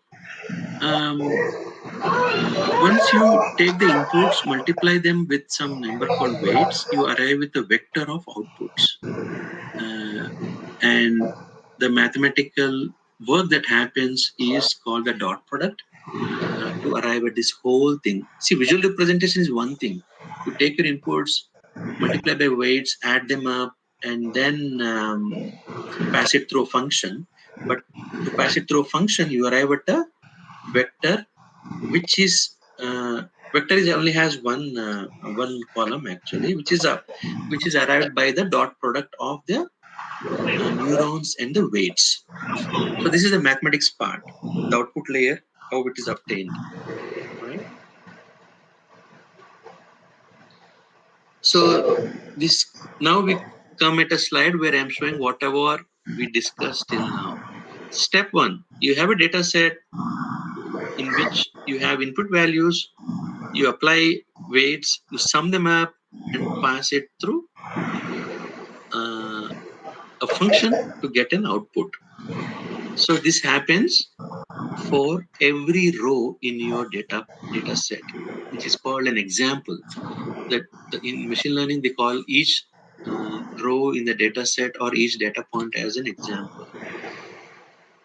once you take the inputs, multiply them with some number called weights, you arrive with a vector of outputs. And the mathematical work that happens is called the dot product to arrive at this whole thing. See, visual representation is one thing. You take your inputs, multiply by weights, add them up, and then pass it through a function. But to pass it through a function, you arrive at a vector, which is vector is only has one column actually, which is arrived by the dot product of the neurons and the weights. So this is the mathematics part, the output layer, how it is obtained, right? So this now we come at a slide where I'm showing whatever we discussed till now. Step one, you have a data set in which you have input values, you apply weights, you sum them up and pass it through a function to get an output. So this happens for every row in your data set, which is called an example. That in machine learning they call each row in the data set or each data point as an example.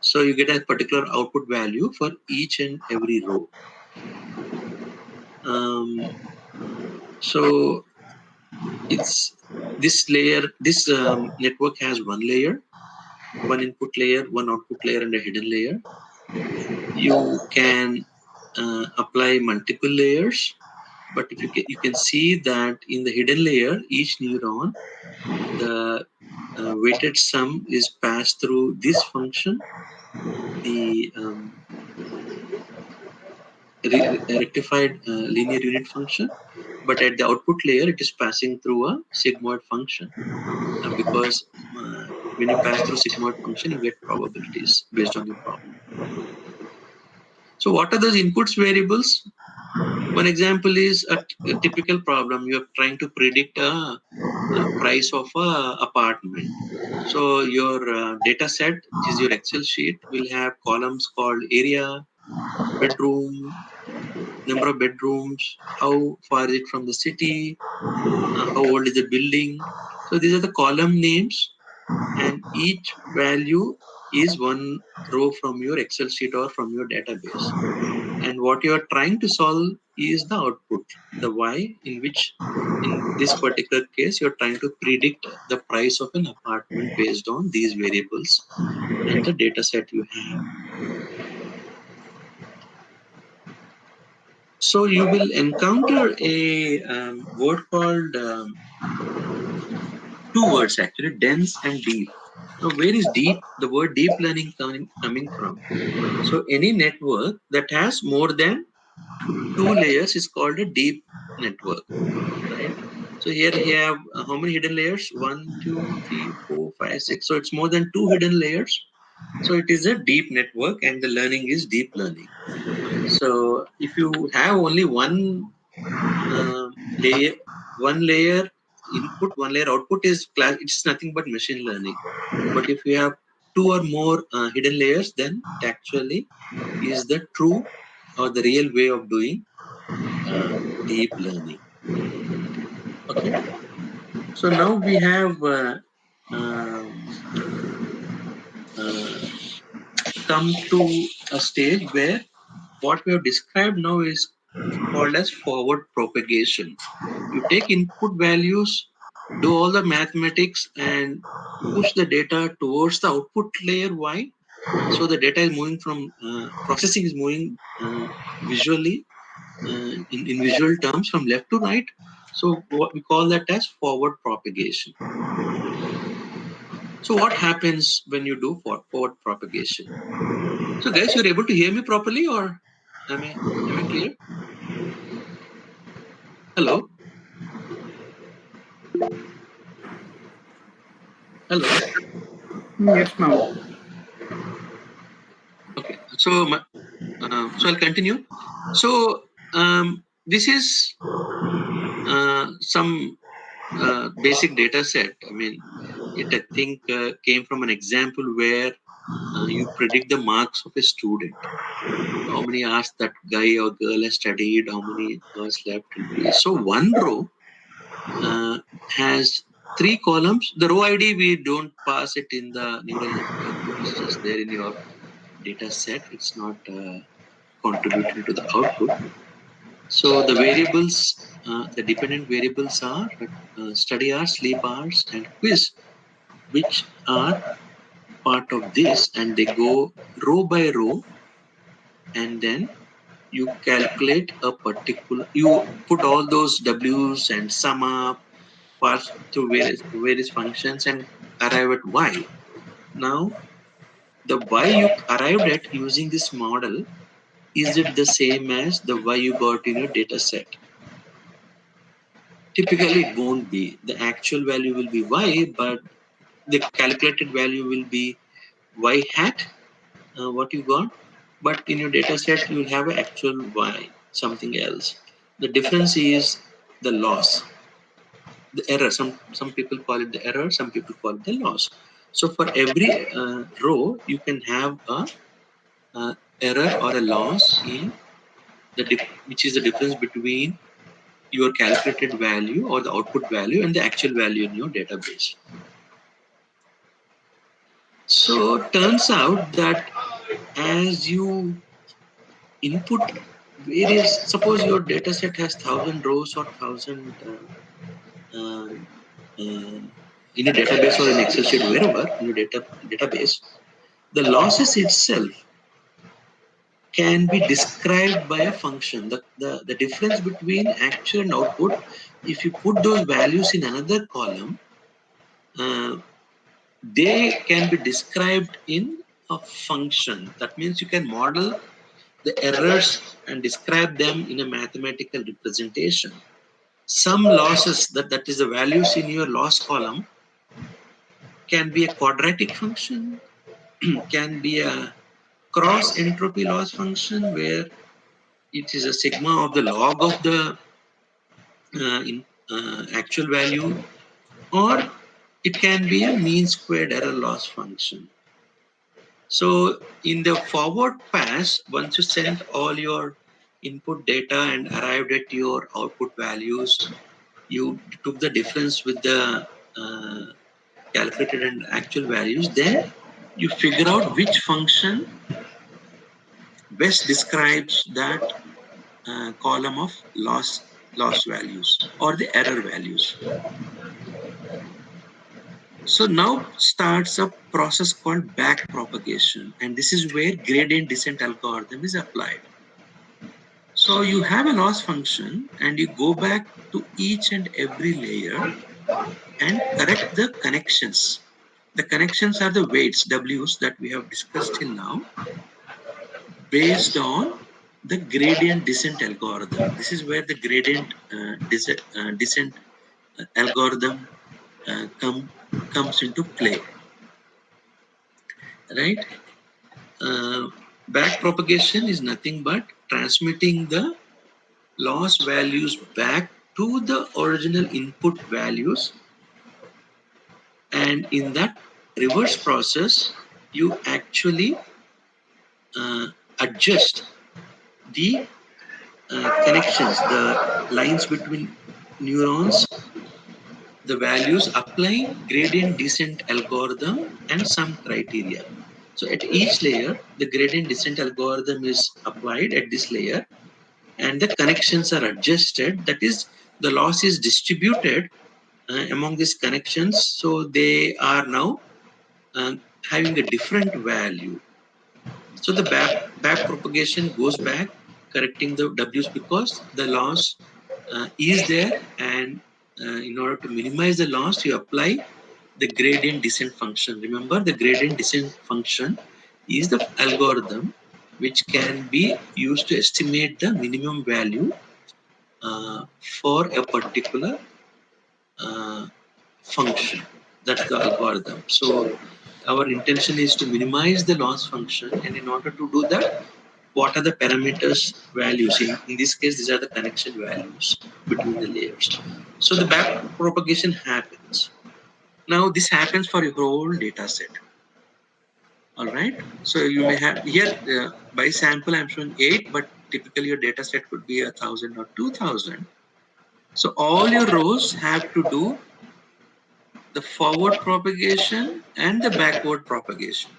So you get a particular output value for each and every row. So it's this layer, this network has one layer, one input layer, one output layer, and a hidden layer. You can apply multiple layers, but if you can see that in the hidden layer, each neuron, the weighted sum is passed through this function, the rectified linear unit function, but at the output layer, it is passing through a sigmoid function because when you pass through sigmoid function, you get probabilities based on your problem. So what are those inputs variables? One example is a typical problem. You are trying to predict a price of a apartment. So your data set, which is your Excel sheet, will have columns called area, bedroom, number of bedrooms, how far is it from the city, how old is the building. So these are the column names, and each value is one row from your Excel sheet or from your database. And what you are trying to solve is the output, the y, in which in this particular case you're trying to predict the price of an apartment based on these variables and the data set you have. So you will encounter a word called two words actually, dense and deep. Now where is deep, the word deep learning coming from? So any network that has more than two layers is called a deep network, right? So here you have how many hidden layers? 1, 2, 3, 4, 5, 6. So it's more than two hidden layers. So it is a deep network, and the learning is deep learning. So if you have only layer, one layer input, one layer output is class. It's nothing but machine learning. But if you have two or more hidden layers, then it actually is the true or the real way of doing deep learning. Okay. So now we have come to a stage where what we have described now is called as forward propagation. You take input values, do all the mathematics, and push the data towards the output layer y. So the data is moving from processing is moving visually in visual terms from left to right. So what we call that as forward propagation. So what happens when you do forward propagation? So guys, you're able to hear me properly, or am I clear? Hello? Hello? Yes, ma'am. Okay. So So I'll continue. So this is some basic data set. I mean, it I think came from an example where you predict the marks of a student. How many hours that guy or girl has studied, how many hours left and all this. So one row has three columns. The row ID we don't pass it in the neural network. It's just there in your data set. It's not contributing to the output. So the variables, the dependent variables are study hours, sleep hours, and quiz, which are part of this, and they go row by row, and then you calculate a particular. You put all those W's and sum up, pass through various functions, and arrive at y. Now, the y you arrived at using this model, is it the same as the y you got in your data set? Typically, it won't be. The actual value will be y, but the calculated value will be y hat, what you got. But in your data set, you will have an actual y, something else. The difference is the loss, the error. Some people call it the error, some people call it the loss. So for every row, you can have a error or a loss in which is the difference between your calculated value or the output value and the actual value in your database. So turns out that as you input various, suppose your data set has 1,000 rows or 1,000 um, in a database or in Excel sheet, wherever in your database, the losses itself can be described by a function. The difference between actual and output, if you put those values in another column, uh, they can be described in a function. That means you can model the errors and describe them in a mathematical representation. Some losses, that is the values in your loss column, can be a quadratic function, can be a cross entropy loss function where it is a sigma of the log of the actual value, or it can be a mean squared error loss function. So in the forward pass, once you sent all your input data and arrived at your output values, you took the difference with the uh, calculated and actual values, then you figure out which function best describes that column of loss values or the error values. So now starts a process called backpropagation, and this is where gradient descent algorithm is applied. So you have a loss function and you go back to each and every layer and correct the connections. The connections are the weights, W's, that we have discussed till now, based on the gradient descent algorithm. This is where the gradient descent algorithm comes into play, right? Back propagation is nothing but transmitting the loss values back to the original input values, and in that reverse process you actually uh, adjust the connections, the lines between neurons, the values, applying gradient descent algorithm and some criteria. So at each layer the gradient descent algorithm is applied at this layer, and the connections are adjusted. That is, the loss is distributed among these connections, so they are now uh, having a different value. So the back propagation goes back, correcting the W's because the loss is there, and in order to minimize the loss, you apply the gradient descent function. Remember, the gradient descent function is the algorithm which can be used to estimate the minimum value for a particular uh, function. That's the algorithm. So our intention is to minimize the loss function, and in order to do that, what are the parameters values? In this case, these are the connection values between the layers. So the back propagation happens. Now this happens for your whole data set. All right. So you may have here by sample I'm showing 8, but typically your data set could be 1,000 or 2,000. So all your rows have to do the forward propagation and the backward propagation,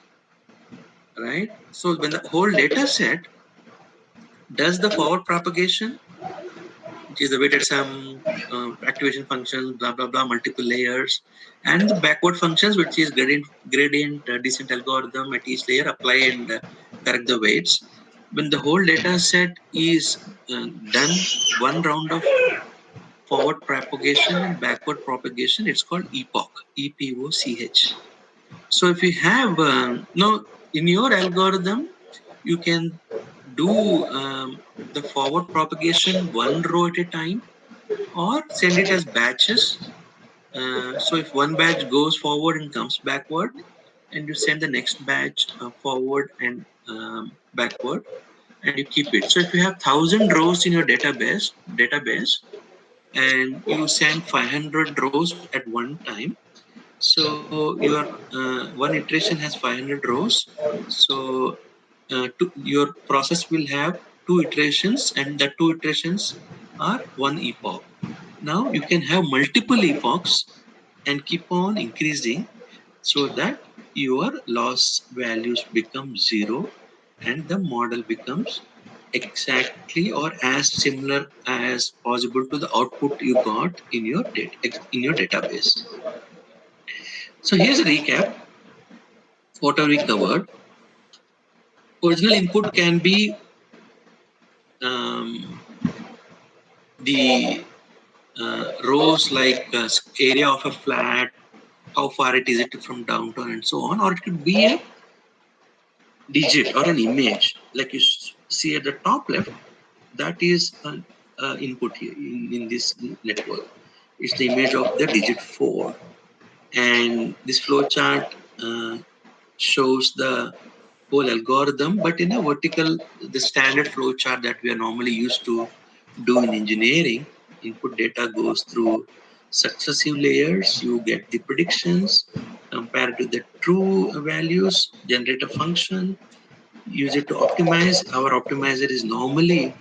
right? So when the whole data set does the forward propagation, which is the weighted sum, activation function, blah blah blah, multiple layers, and the backward functions, which is gradient descent algorithm at each layer, apply and correct the weights. When the whole data set is done, one round of forward propagation and backward propagation, it's called epoch, EPOCH. So if you have no in your algorithm, you can do the forward propagation one row at a time, or send it as batches. So if one batch goes forward and comes backward, and you send the next batch forward and backward, and you keep it. So if you have 1,000 rows in your database, and you send 500 rows at one time, so your one iteration has 500 rows. So your process will have two iterations, and the two iterations are one epoch. Now you can have multiple epochs and keep on increasing, so that your loss values become zero, and the model becomes exactly or as similar as possible to the output you got in your database. So here's a recap. What have we covered? Original input can be um, the rows like area of a flat, how far it is it from downtown, and so on, or it could be a digit or an image, like you see at the top left. That is an input here in this network. It's the image of the digit 4, and this flowchart shows the whole algorithm, but in a vertical, the standard flowchart that we are normally used to do in engineering. Input data goes through successive layers. You get the predictions, compare to the true values, generate a function, use it to optimize. Our optimizer is normally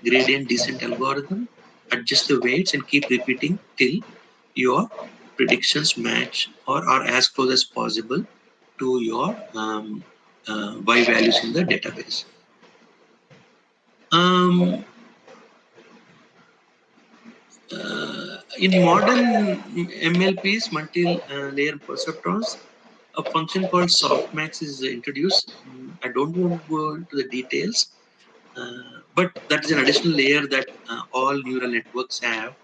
gradient descent algorithm. Adjust the weights and keep repeating till your predictions match or are as close as possible to your y values in the database. Um, in modern MLPs, multi-layer perceptrons, a function called softmax is introduced. I don't want to go into the details, but that is an additional layer that all neural networks have.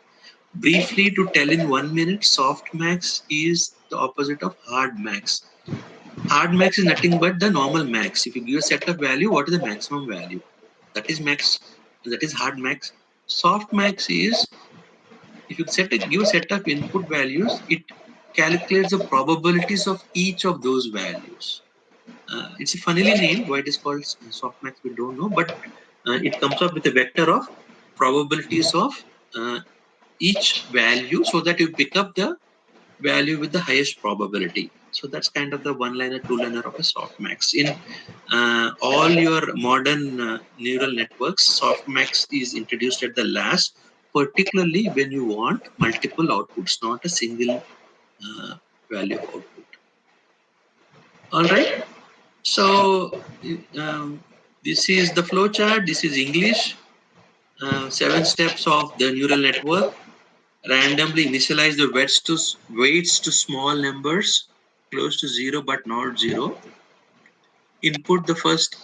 Briefly, to tell in 1 minute, softmax is the opposite of hardmax. Hardmax is nothing but the normal max. If you give a set of value, what is the maximum value? That is max. That is hardmax. Softmax is if you give a set of input values, it calculates the probabilities of each of those values. It's a funnily named. Why it is called softmax, we don't know, but it comes up with a vector of probabilities of uh, each value, so that you pick up the value with the highest probability. So that's kind of the one-liner, two-liner of a softmax. In all your modern neural networks, softmax is introduced at the last, particularly when you want multiple outputs, not a single uh, value of output. All right. So this is the flowchart. This is English. 7 steps of the neural network. Randomly initialize the weights to small numbers close to zero but not zero. Input the first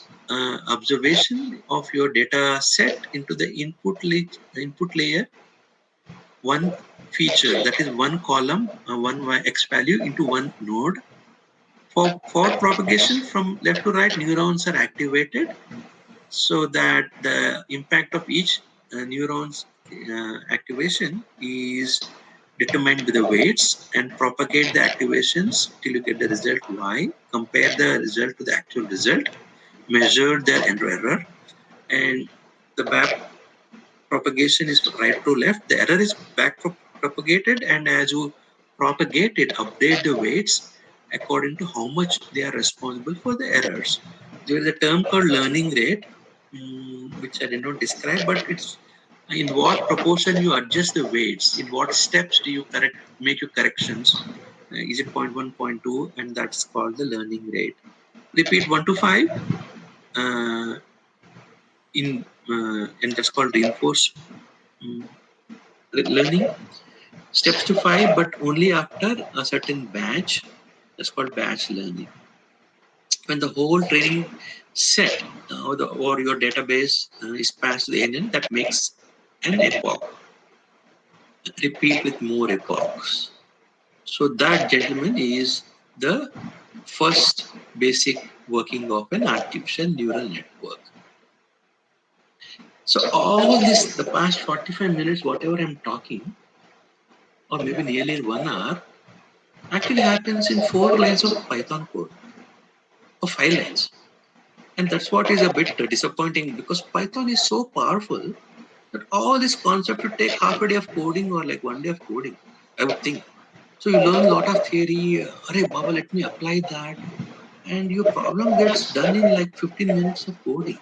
observation of your data set into the input layer. One feature, that is one column, one x value into one node. For forward propagation from left to right, neurons are activated, so that the impact of each neuron's activation is determined with the weights, and propagate the activations till you get the result y, compare the result to the actual result, measure their error, and the back propagation is right to left, the error is back propagated, and as you propagate it, update the weights according to how much they are responsible for the errors. There is a term called learning rate, which I did not describe, but it's in what proportion you adjust the weights, in what steps do you make your corrections. Is it point 1, point 2, and that's called the learning rate. Repeat 1 to 5, uh, and that's called reinforced mm, learning. Steps to 5, but only after a certain batch. That's called batch learning. When the whole training set or your database is passed to the engine, that makes an epoch. Repeat with more epochs. So that, gentlemen, is the first basic working of an artificial neural network. So all this, the past 45 minutes, whatever I'm talking, or maybe nearly 1 hour, actually happens in 4 lines of Python code, or 5 lines. And that's what is a bit disappointing, because Python is so powerful that all this concept would take half a day of coding or like 1 day of coding, I would think. So you learn a lot of theory, Arey Baba, let me apply that, and your problem gets done in like 15 minutes of coding.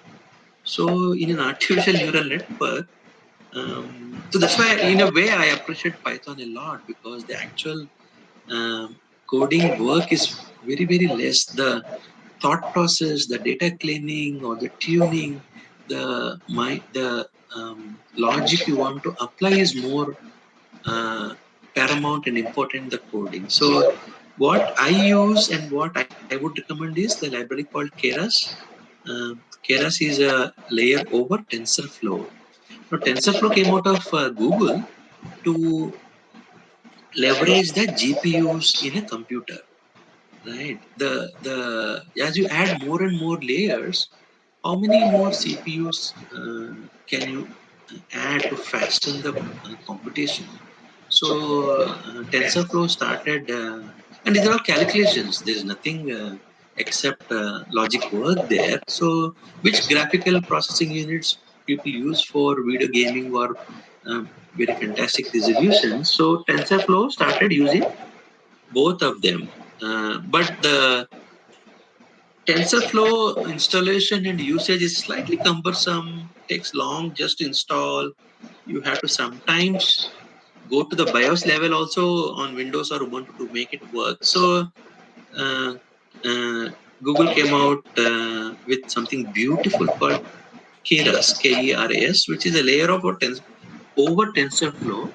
So in an artificial neural network, so that's why in a way I appreciate Python a lot, because the actual coding work is very, very less. The thought process, the data cleaning or the tuning, the logic you want to apply is more paramount and important in the coding. So what I use and what I would recommend is the library called Keras. Keras is a layer over TensorFlow. Now TensorFlow came out of Google to leverage the GPUs in a computer. Right. The as you add more and more layers, how many more CPUs can you add to fasten the computation? So TensorFlow started, and these are all calculations. There is nothing except logic work there. So which graphical processing units people use for video gaming or very fantastic resolution? So TensorFlow started using both of them. But the TensorFlow installation and usage is slightly cumbersome, takes long just to install. You have to sometimes go to the BIOS level also on Windows or Ubuntu to make it work. So uh, uh, Google came out with something beautiful called Keras, Keras, which is a layer of over TensorFlow.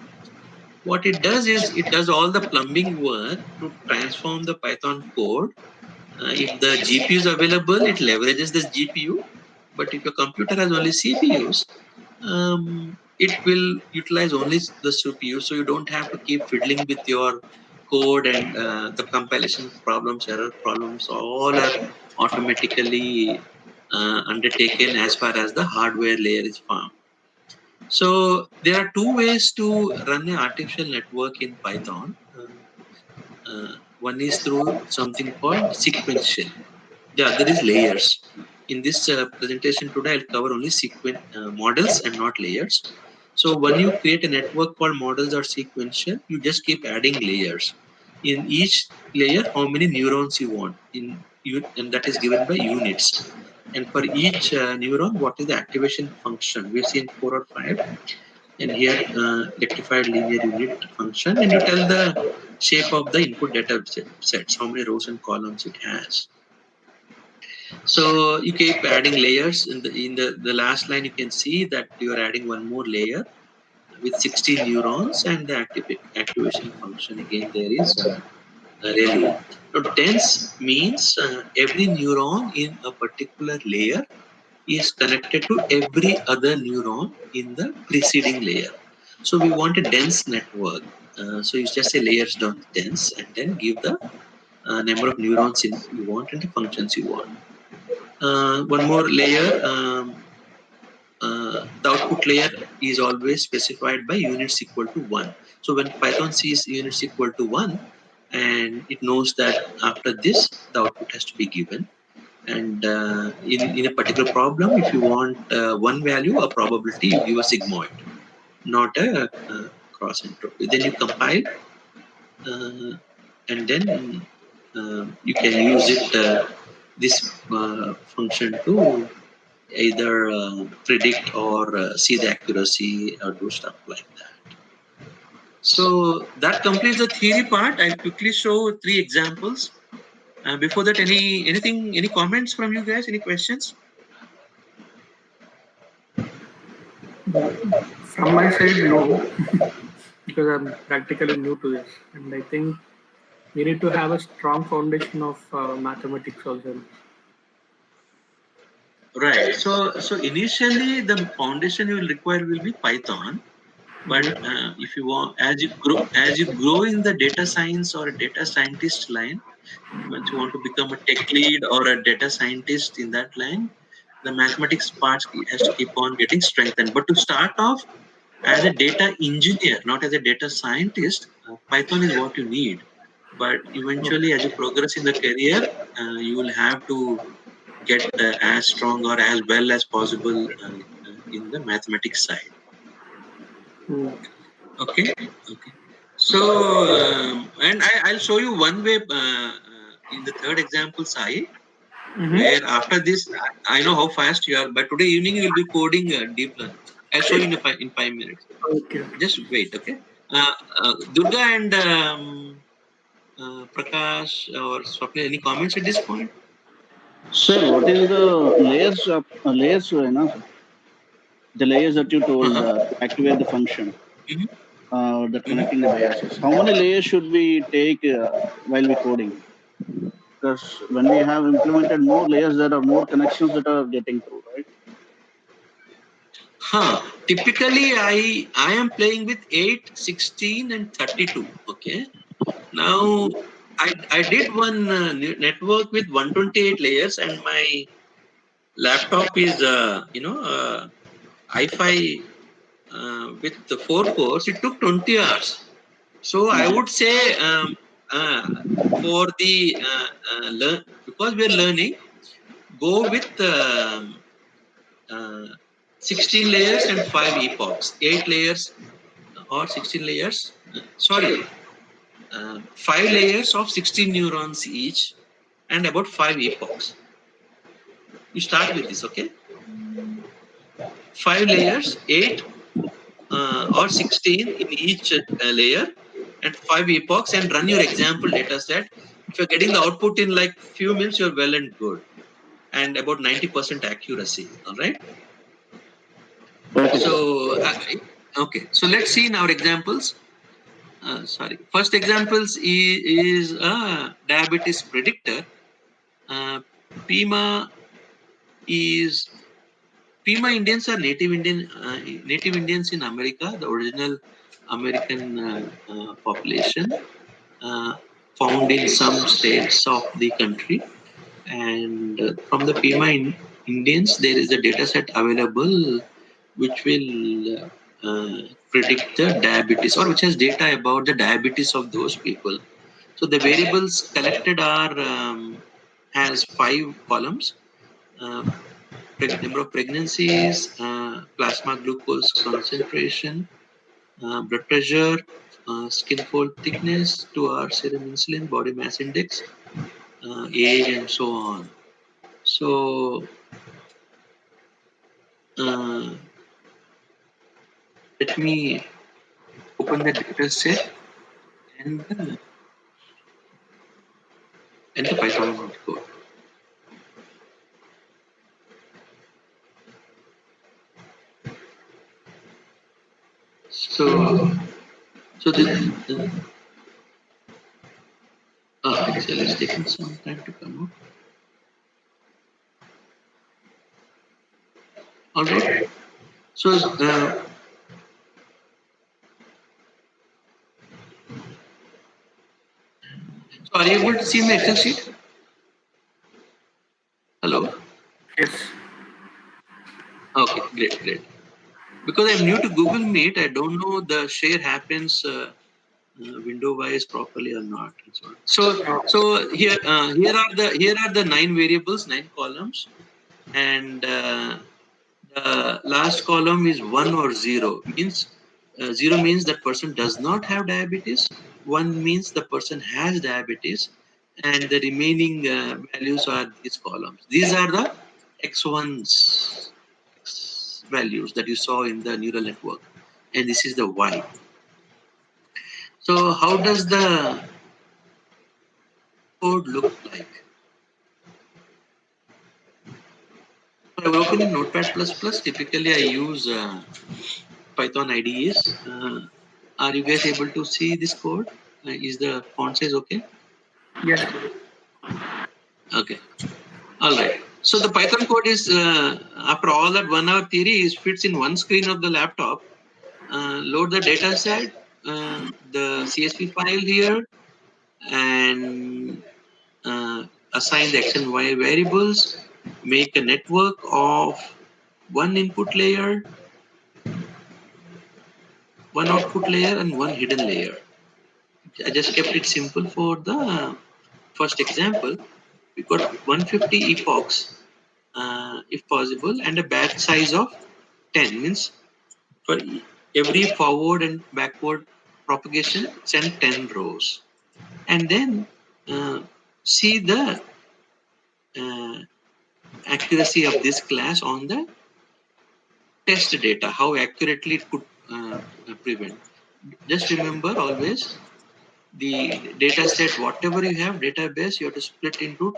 What it does is it does all the plumbing work to transform the Python code. If the GPU is available, it leverages this GPU. But if your computer has only CPUs, it will utilize only the CPU. So you don't have to keep fiddling with your code, and the compilation problems, error problems, all are automatically undertaken as far as the hardware layer is found. So there are two ways to run an artificial network in Python. One is through something called sequential. The other is layers. In this presentation today, I'll cover only models and not layers. So when you create a network called models or sequential, you just keep adding layers. In each layer, how many neurons you want, and that is given by units. And for each neuron, what is the activation function? We've seen 4 or 5, and here rectified linear unit function, and you tell the shape of the input data sets, how many rows and columns it has. So you keep adding layers. In the last line, you can see that you are adding one more layer with 16 neurons, and the activation function again there is ReLU. Now dense means every neuron in a particular layer is connected to every other neuron in the preceding layer. So we want a dense network. So you just say layers dot dense, and then give the number of neurons you want and the functions you want. One more layer the output layer is always specified by units equal to 1. So when Python sees units equal to 1, and it knows that after this, the output has to be given. And in a particular problem, if you want one value, a probability, you give a sigmoid, not a cross entropy. Then you compile, and then you can use it this function to either predict or see the accuracy or do stuff like that. So that completes the theory part. I'll quickly show 3 examples. Before that, any comments from you guys? Any questions? From my side, no, because I'm practically new to this, and I think we need to have a strong foundation of mathematics also. Right. So initially the foundation you will require will be Python. But if you want, as you grow in the data science or a data scientist line, once you want to become a tech lead or a data scientist in that line, the mathematics part has to keep on getting strengthened. But to start off as a data engineer, not as a data scientist, Python is what you need. But eventually, as you progress in the career, you will have to get as strong or as well as possible in the mathematics side. Mm. Okay. Okay. So, I'll show you one way in the third example, Sai, where after this, I know how fast you are, but today evening you will be coding deep learning. I'll show you in 5 minutes. Okay. Just wait, okay? Durga and Prakash or Swapnil, any comments at this point? Sir, what is the layers, sir? The layers that you told Uh-huh. to activate the function, Mhm. that Mhm. connecting the biases. How many layers should we take while we coding? Because when we have implemented more layers, there are more connections that are getting through, right? Typically, I am playing with 8, 16, and 32. Okay. Now, I did one network with 128 layers, and my laptop is i5 with the 4 cores. It took 20 hours. So I Okay. would say uh, for the learn, because we are learning, go with 16 layers and 5 epochs, 8 layers or 16 layers. Sorry, 5 layers of 16 neurons each and about 5 epochs. You start with this, okay? 5 layers, 8 or 16 in each layer and 5 epochs, and run your example data set. If you're getting the output in like few minutes, you're well and good, and about 90% accuracy. All right. Okay, sir. So, okay. So let's see in our examples. Sorry. First examples is a diabetes predictor. Uh, PIMA is Pima Indians are native Indians in America, the original American population, uh, found in some states of the country. And from the Indians, there is a data set available which will predict the diabetes, or which has data about the diabetes of those people. So the variables collected are has 5 columns. Uh, Number of pregnancies, plasma glucose concentration, blood pressure, skin fold thickness, 2 hour serum insulin, body mass index, age, and so on. So uh, let me open the data set and the Python code. So, so this, Excel is taking some time to come up. All right. So, are you able to see my Excel sheet? Hello. Yes. Okay, great, great. Because I'm new to Google Meet, I don't know the share happens window wise properly or not. And so on. So here are the 9 variables, 9 columns, and the last column is 1 or 0. Means 0 means that person does not have diabetes. 1 means the person has diabetes, and the remaining values are these columns. These are the x1's values that you saw in the neural network, and this is the y. So how does the code look like? So I will open in Notepad++. Typically, I use Python IDEs. Are you guys able to see this code? Is the font size okay? Yes. Okay. All right. So the Python code is, after all that 1 hour theory, is fits in one screen of the laptop. Load the data set, the CSV file here, and assign the x and y variables, make a network of one input layer, one output layer, and one hidden layer. I just kept it simple for the first example. We got 150 epochs, if possible, and a batch size of 10. Means for every forward and backward propagation, send 10 rows. And then see the uh, accuracy of this class on the test data, how accurately it could prevent. Just remember always the data set, whatever you have, database, you have to split into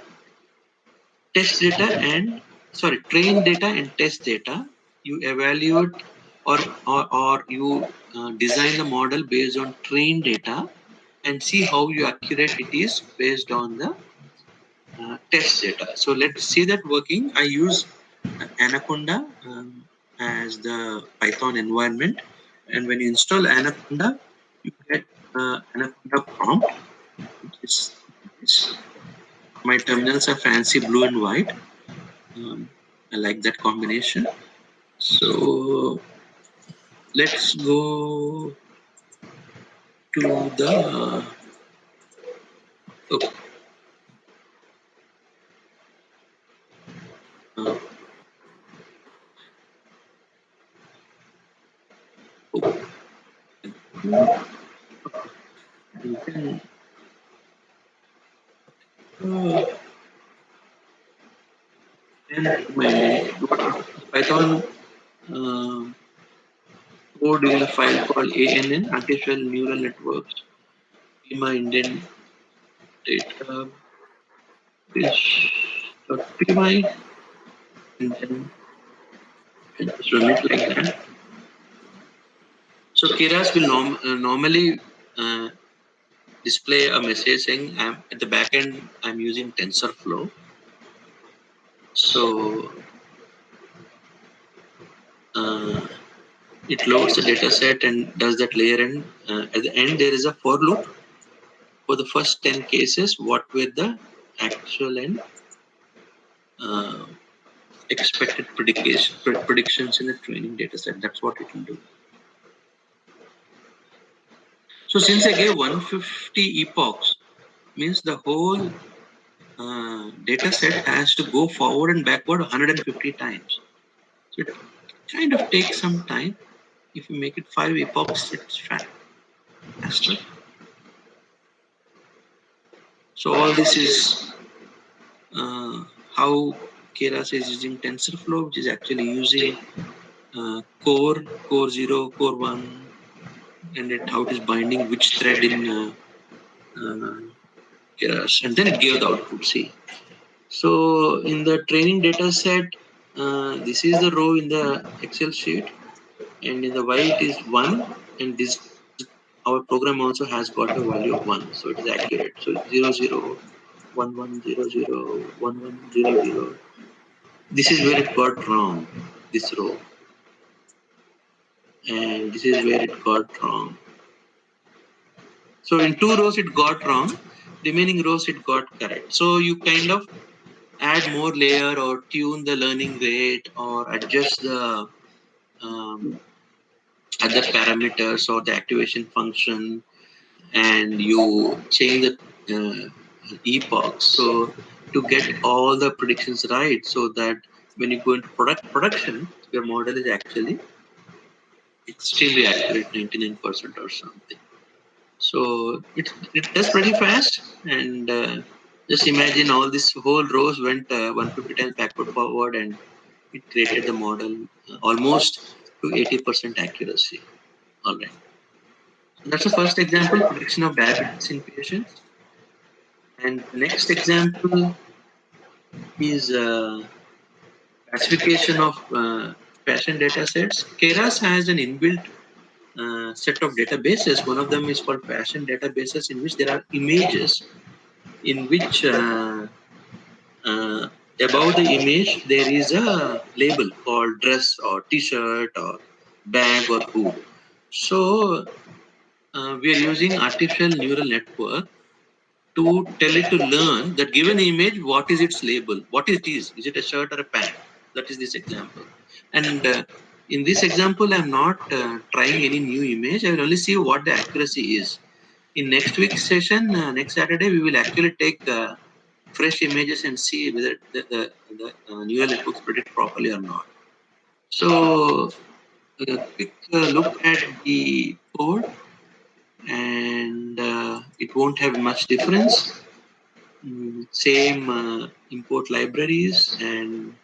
test data and train data and test data. You evaluate or you design the model based on train data and see how you accurate it is based on the test data. So let's see that working. I use Anaconda as the Python environment, and when you install Anaconda, you get Anaconda prompt, which is this. My terminals are fancy blue and white. I like that combination. So let's go to the oh, uh, oh, you can, uh, and my Python uh, code in a file called ANN, Artificial Neural Networks. Schema indent data is.py, and then I just run it like that. So Keras will normally uh, display a message saying I'm at the back end I'm using TensorFlow. So uh, it loads the data set and does that layer, and at the end there is a for loop for the first 10 cases. What were the actual and uh, expected predictions in the training data set? That's what it will do. So since I gave 150 epochs, means the whole data set has to go forward and backward 150 times. So it kind of takes some time. If you make it 5 epochs, it's faster. So all this is how Keras is using TensorFlow, which is actually using core 0, core 1, and how it is binding which thread in Keras, and then it gave the output. See. So in the training data set, this is the row in the Excel sheet, and in the y it is 1, and this our program also has got a value of 1, so it is accurate. So 0 0 1 1 0 0 1 1 0 0. This is where it got wrong, this row, and this is where it got wrong. So in 2 rows it got wrong, remaining rows it got correct. So you kind of add more layer or tune the learning rate or adjust the other parameters or the activation function, and you change the epochs. So to get all the predictions right, so that when you go into production, your model is actually extremely accurate, 99% or something. So it does pretty fast, and just imagine all this whole rows went 150 times backward forward, and it created the model almost to 80% accuracy. All right. So that's the first example, prediction of diabetes in patients. And the next example is classification of patient data sets. Keras has an inbuilt set of databases. One of them is called patient databases, in which there are images, in which above the image there is a label called dress or t-shirt or bag or hood. So we are using artificial neural network to tell it to learn that given image, what is its label, what it is it a shirt or a pant? That is this example. And in this example, I'm not trying any new image. I will only see what the accuracy is. In next week's session, next Saturday, we will actually take fresh images and see whether the neural networks predict properly or not. So a quick look at the code, and it won't have much difference. Same import libraries, and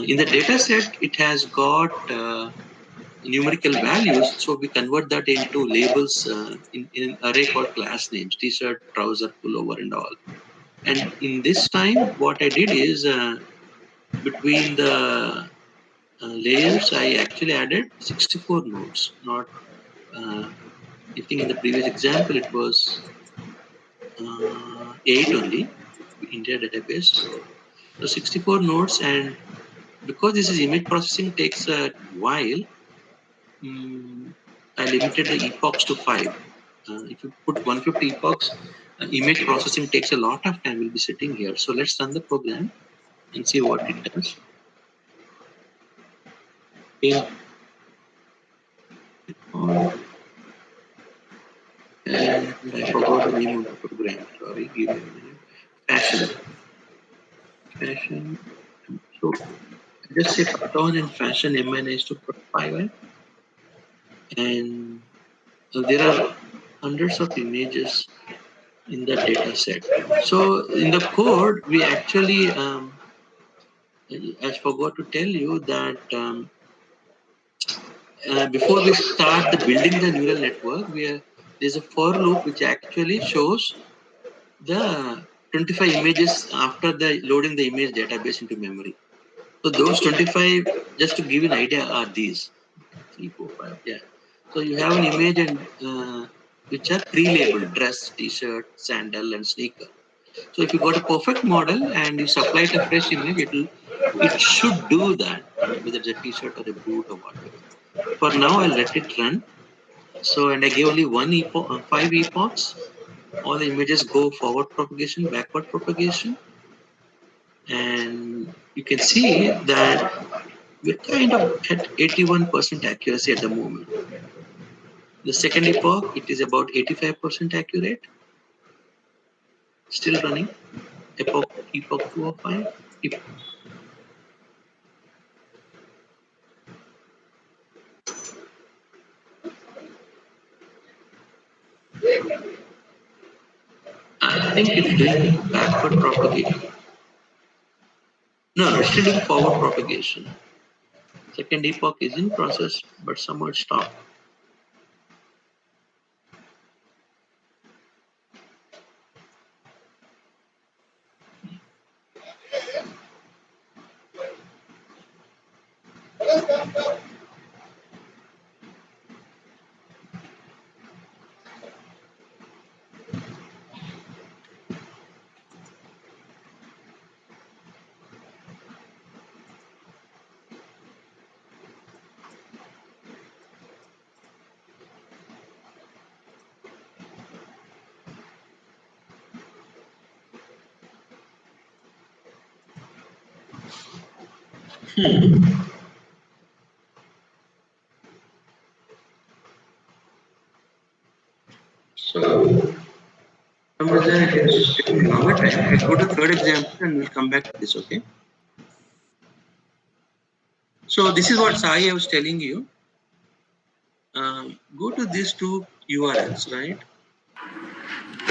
in the data set it has got numerical values, so we convert that into labels in an array called class names: t-shirt, trouser, pullover, and all. And in this time what I did is between the layers I actually added 64 nodes, not I think in the previous example it was 8 only, India database. So 64 nodes, and because this is image processing takes a while, I limited the epochs to 5. If you put 150 epochs, image processing takes a lot of time. We'll be sitting here. So let's run the program and see what it does. Okay. And I forgot the name of the program. Sorry, give me a minute. Fashion. So I just say Python and fashion MNS to put 5, and there are hundreds of images in the data set. So in the code, we actually, I forgot to tell you that before we start the building the neural network, there's a for loop which actually shows the 25 images after the loading the image database into memory. So those 25, just to give you an idea, are these 3, 4, 5. Yeah. So you have an image and which are pre-labeled: dress, t-shirt, sandal, and sneaker. So if you got a perfect model and you supply it a fresh image, it should do that, whether it's a t-shirt or a boot or whatever. For now, I'll let it run. So, and I give only 5 epochs. All the images go forward propagation, backward propagation, and you can see that we're kind of at 81% accuracy at the moment. The second epoch, it is about 85% accurate. Still running. Epoch 205. I think it's doing backward propagation. No, it's still doing forward propagation. Second epoch is in process, but somehow it stopped. I'll go to third example and we'll come back to this, okay? So this is what Sai I was telling you. Go to these two URLs, right?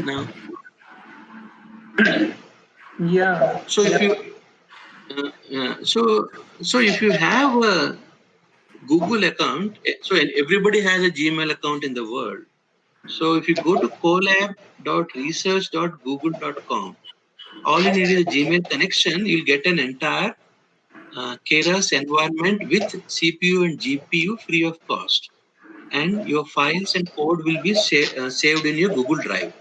Now, Yeah. so if you so if you have a Google account, so everybody has a Gmail account in the world. So if you go to collab.research.google.com, all you need is a Gmail connection. You'll get an entire Keras environment with CPU and GPU free of cost, and your files and code will be saved in your Google Drive.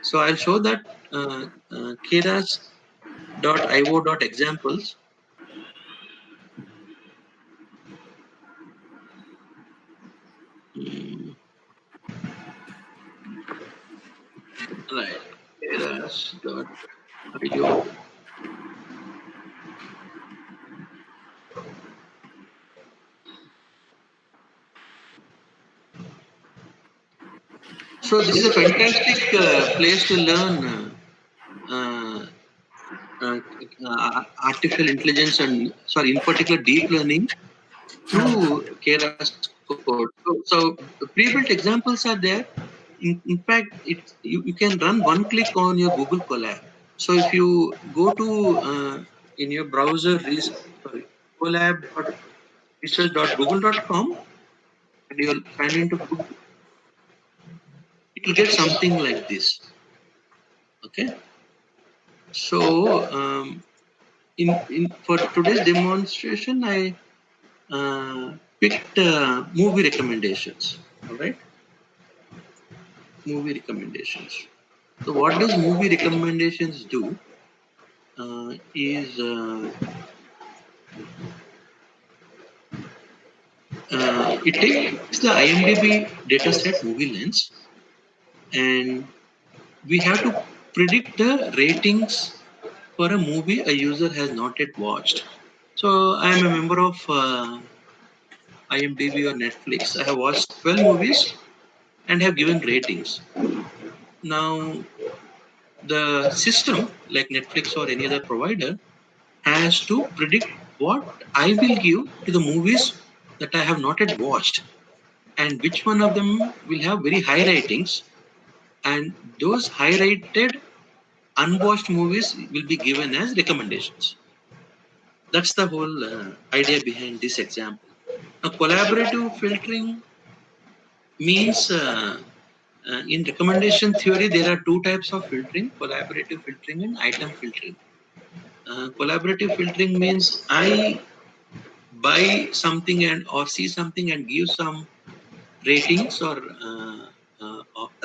So I'll show that keras.io.examples. Mm, right, keras.io. So this is a fantastic place to learn uh, uh, artificial intelligence and sorry, in particular deep learning through Keras code. So pre-built examples are there. In fact, you can run one click on your Google Colab. So if you go to in your browser, collab.research.google.com, and you'll sign into Google, it will get something like this. Okay. So in for today's demonstration, I picked movie recommendations. All right, movie recommendations. So what does movie recommendations do? Is it takes the IMDb dataset movie lens, and we have to predict the ratings for a movie a user has not yet watched. So I am a member of IMDb or Netflix. I have watched 12 movies and have given ratings. Now, the system, like Netflix or any other provider, has to predict what I will give to the movies that I have not yet watched, and which one of them will have very high ratings, and those high rated unwatched movies will be given as recommendations. That's the whole idea behind this example. Now, collaborative filtering means in recommendation theory, there are two types of filtering: collaborative filtering and item filtering. Collaborative filtering means I buy something and or see something and give some ratings or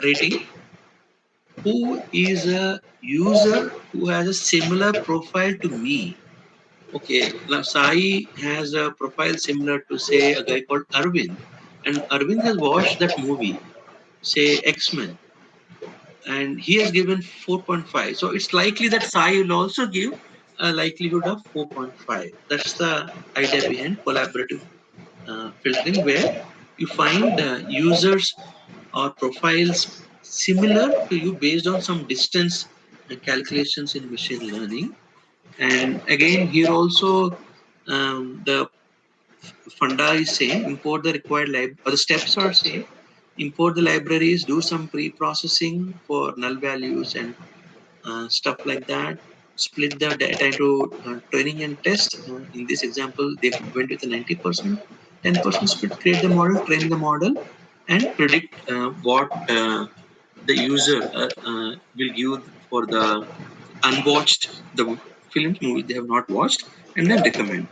rating. Who is a user who has a similar profile to me? Okay, now Sai has a profile similar to say a guy called Arvind, and Arvind has watched that movie, say X-Men, and he has given 4.5. So it's likely that Sai will also give a likelihood of 4.5. That's the idea behind collaborative filtering, where you find users or profiles similar to you based on some distance calculations in machine learning. And again, here also the funda is same: import the required or the steps are same. Import the libraries, do some pre-processing for null values and stuff like that. Split the data into training and test. In this example, they went with a 90%, 10% split. Create the model, train the model, and predict what the user will give for the unwatched the films movie they have not watched, and then recommend.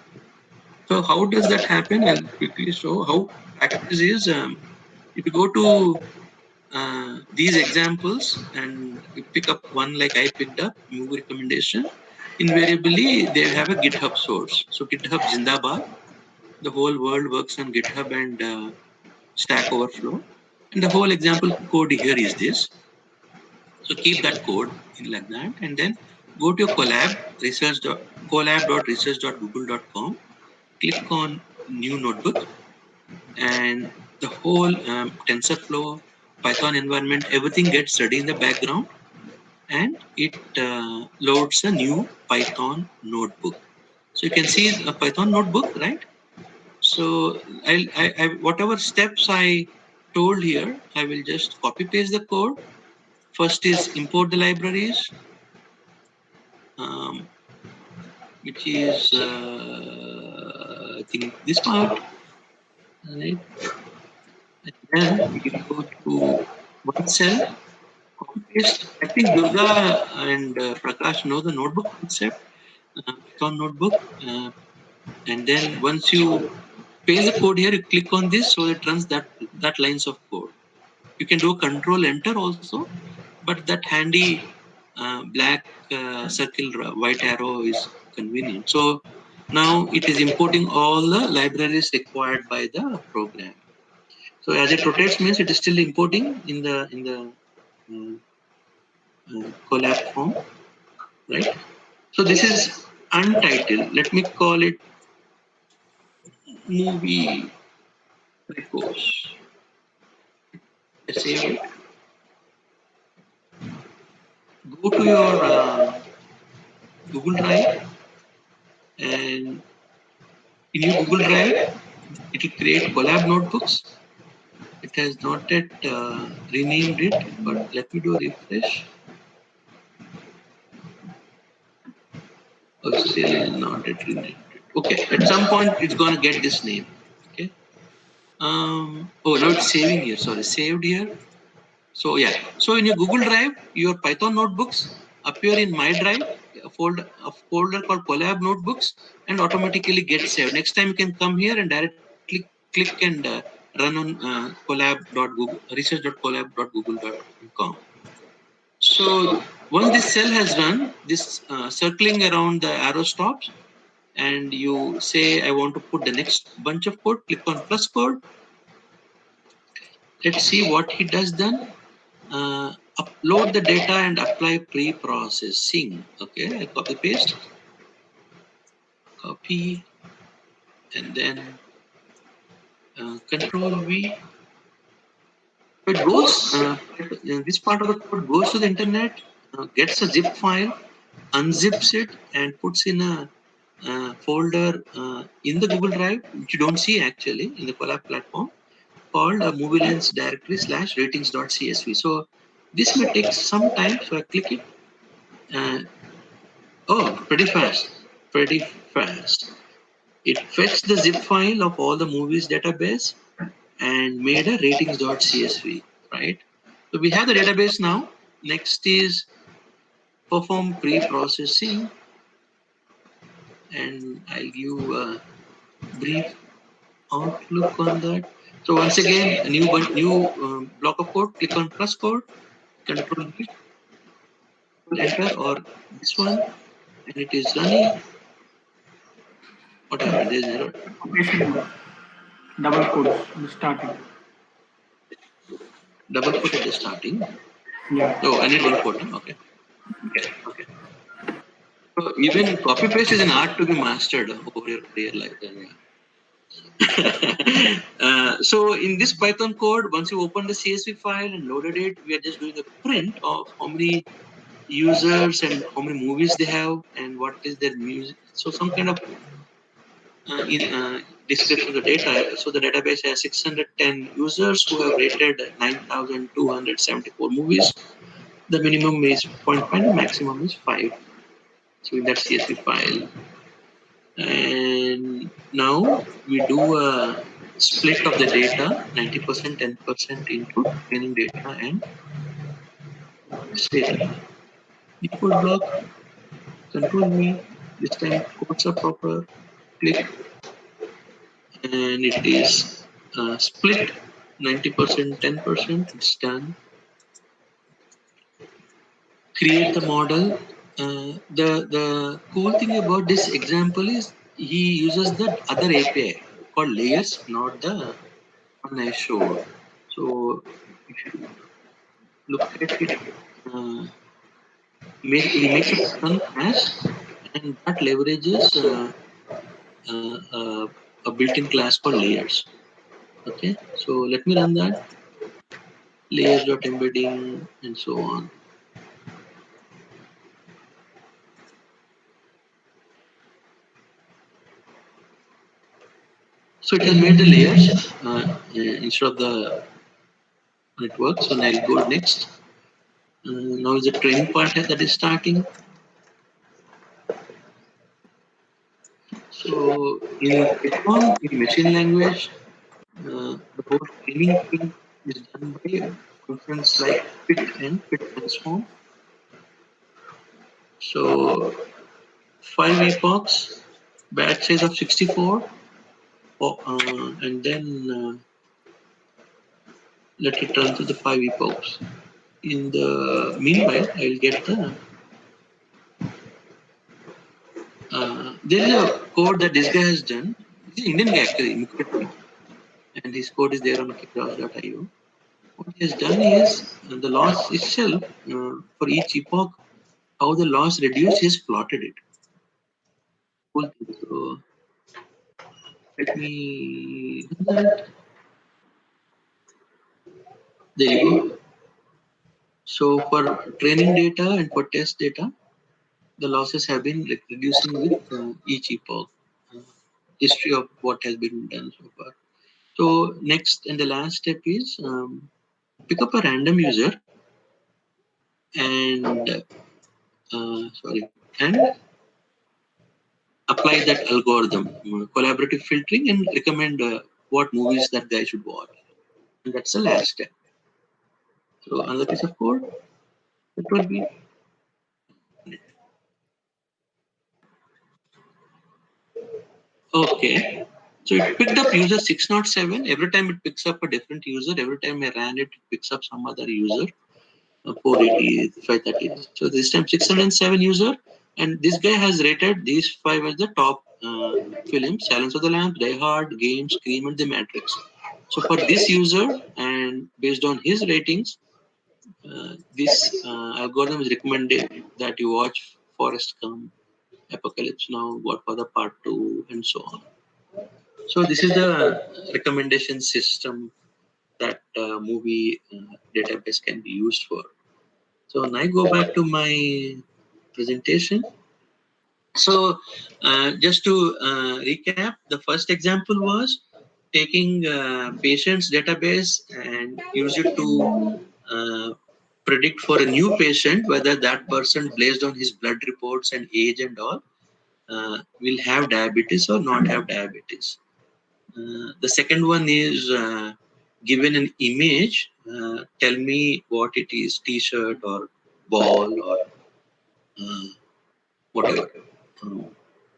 So how does that happen? I'll quickly show how practice is. If you go to these examples and you pick up one like I picked up, movie recommendation, invariably they have a GitHub source. So GitHub Zindabad, the whole world works on GitHub and Stack Overflow. And the whole example code here is this. So keep that code in like that, and then go to your collab.research.google.com, click on new notebook, and the whole TensorFlow, Python environment, everything gets ready in the background. and it loads a new Python notebook. So you can see a Python notebook, right? So whatever steps I told here, I will just copy paste the code. First is import the libraries, um, which is I think this part, right? And then we go to one cell, copy paste. I think Durga and Prakash know the notebook concept, Python notebook. And then once you paste the code here, you click on this, so it runs that lines of code. You can do a control enter also, but that handy black circle white arrow is convenient. So now it is importing all the libraries required by the program. So as it rotates means it is still importing in the collab form, right? So this is untitled. Let me call it movie repos. Save it. Go to your Google Drive, and in your Google Drive it will create collab notebooks. It has not yet renamed it, but let me do a refresh. Oh, still not yet renamed it. Okay, at some point it's gonna get this name. Okay. Oh, now it's saving here. Sorry, saved here. So yeah. So in your Google Drive, your Python notebooks appear in My Drive, a folder called Collab Notebooks, and automatically get saved. Next time you can come here and directly click and run on collab.google research.collab.google.com. So once this cell has run, this circling around the arrow stops, and you say I want to put the next bunch of code. Click on plus code. Let's see what he does then. Upload the data and apply pre-processing. Okay, I copy paste, copy, and then Control V. It goes. This part of the code goes to the internet, gets a zip file, unzips it, and puts in a folder in the Google Drive, which you don't see actually in the Collab platform, called a movie lens directory / ratings.csv. So this may take some time. So I click it. Uh, Oh, pretty fast. Pretty fast. It fetched the zip file of all the movies database and made a ratings.csv, right? So we have the database now. Next is perform pre-processing, and I'll give a brief outlook on that. So once again, a new block of code. Click on plus code, control V, enter, or this one, and it is running. What happened? There's error. Compilation double quotes in the starting. Double quote at the starting. Yeah. Oh, I need one quote. Okay. Okay. So even copy paste is an art to be mastered over your real life. So in this Python code, once you open the CSV file and loaded it, we are just doing a print of how many users and how many movies they have and what is their music. So some kind of description of the data. So the database has 610 users who have rated 9,274 movies. The minimum is 0.5, the maximum is 5. So in that CSV file. And now we do a split of the data, 90%, 10% into training data and state data. Input block, control V, this time codes are proper, click, and it is split 90%, 10%, it's done. Create the model. The cool thing about this example is he uses the other API called layers, not the one I showed. So if you look at it, uh, he makes a Python class, and that leverages a built-in class called layers. Okay, so let me run that layers.embedding and so on. So it has made the layers instead of the network. So now I'll go next. Now is the training part that is starting. So in Python, in machine language, the whole training thing is done by functions like fit transform. So 5 epochs, batch size of 64, and then let it run through the 5 epochs. In the meanwhile, I'll get there is a code that this guy has done. He's an Indian guy actually, Mukherjee, and his code is there on kickross.io. What he has done is the loss itself for each epoch, how the loss reduced, he's plotted it. Cool thing. So let me do that. There you go. So for training data and for test data, the losses have been reducing with each epoch. History of what has been done so far. So next and the last step is pick up a random user and and apply that algorithm, collaborative filtering, and recommend what movies that guy should watch. And that's the last step. So another piece of code that will be okay. So it picked up user 607. Every time it picks up a different user. Every time I ran it, it picks up some other user. 480, 530. So this time 607 user, and this guy has rated these five as the top films: Silence of the Lambs, Die Hard, Game, Scream, and The Matrix. So for this user, and based on his ratings, this algorithm is recommended that you watch Forrest Gump, Apocalypse Now, Godfather Part 2, and so on. So this is the recommendation system that movie database can be used for. So now I go back to my presentation. So just to recap, the first example was taking patient's database and use it to predict for a new patient whether that person, based on his blood reports and age and all, will have diabetes or not have diabetes. The second one is given an image, tell me what it is, t-shirt or ball or uh, whatever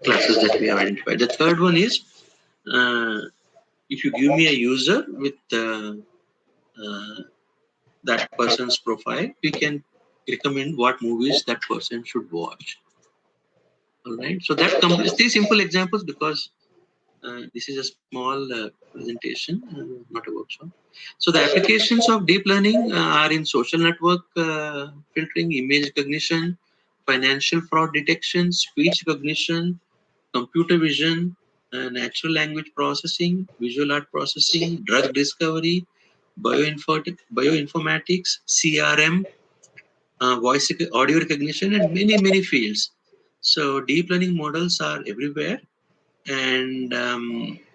classes that we have identified. The third one is uh, if you give me a user with uh, that person's profile, we can recommend what movies that person should watch. All right. So that completes three simple examples because this is a small presentation, not a workshop. So the applications of deep learning are in social network filtering, image recognition, financial fraud detection, speech recognition, computer vision, natural language processing, visual art processing, drug discovery, bioinformatics, CRM, voice audio recognition, and many fields. So deep learning models are everywhere, and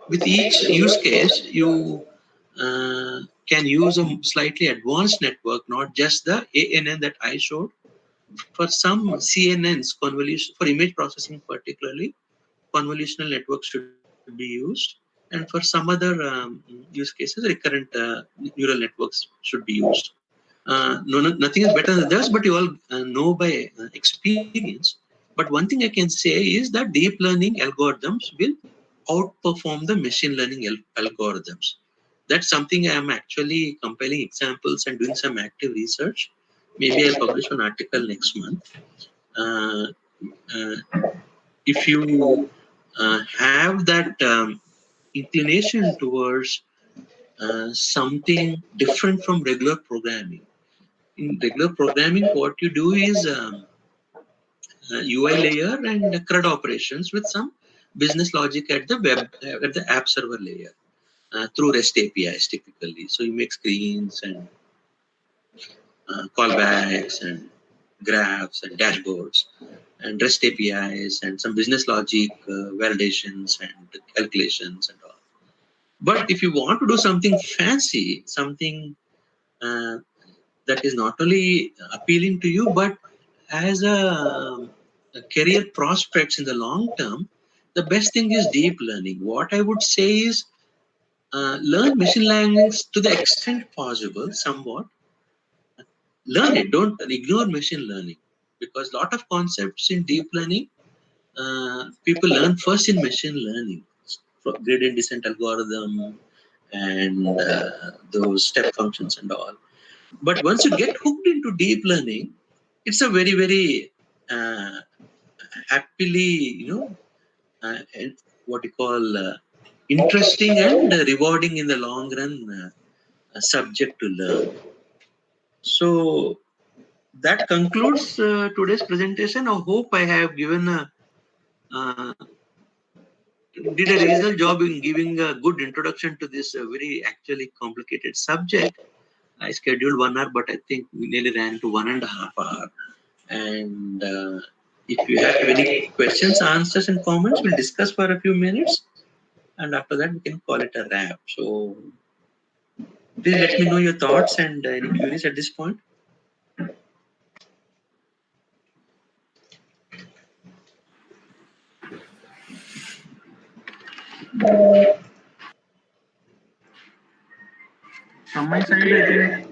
with each use case, you can use a slightly advanced network, not just the ANN that I showed. For some CNNs, convolution for image processing particularly, convolutional networks should be used, and for some other use cases, recurrent neural networks should be used. Nothing is better than others, but you all know by experience. But one thing I can say is that deep learning algorithms will outperform the machine learning algorithms. That's something I am actually compiling examples and doing some active research. Maybe I'll publish an article next month. Uh, uh, if you have that inclination towards something different from regular programming, in regular programming, what you do is UI layer and CRUD operations with some business logic at the web at the app server layer through REST APIs typically. So you make screens and callbacks and graphs and dashboards and REST APIs and some business logic validations and calculations and all. But if you want to do something fancy, something uh, that is not only appealing to you, but as a career prospects in the long term, the best thing is deep learning. What I would say is learn machine learning to the extent possible, somewhat. Learn it. Don't ignore machine learning, because a lot of concepts in deep learning people learn first in machine learning, gradient descent algorithm and those step functions and all. But once you get hooked into deep learning, it's a very very uh, happily, what you call interesting and rewarding in the long run subject to learn. So that concludes today's presentation. I hope I have given a uh, did a reasonable job in giving a good introduction to this very actually complicated subject. I scheduled 1 hour, but I think we nearly ran to 1.5 hours. And if you have any questions, answers, and comments, we'll discuss for a few minutes. And after that, we can call it a wrap. So please let me know your thoughts and any queries at this point. From my side, I think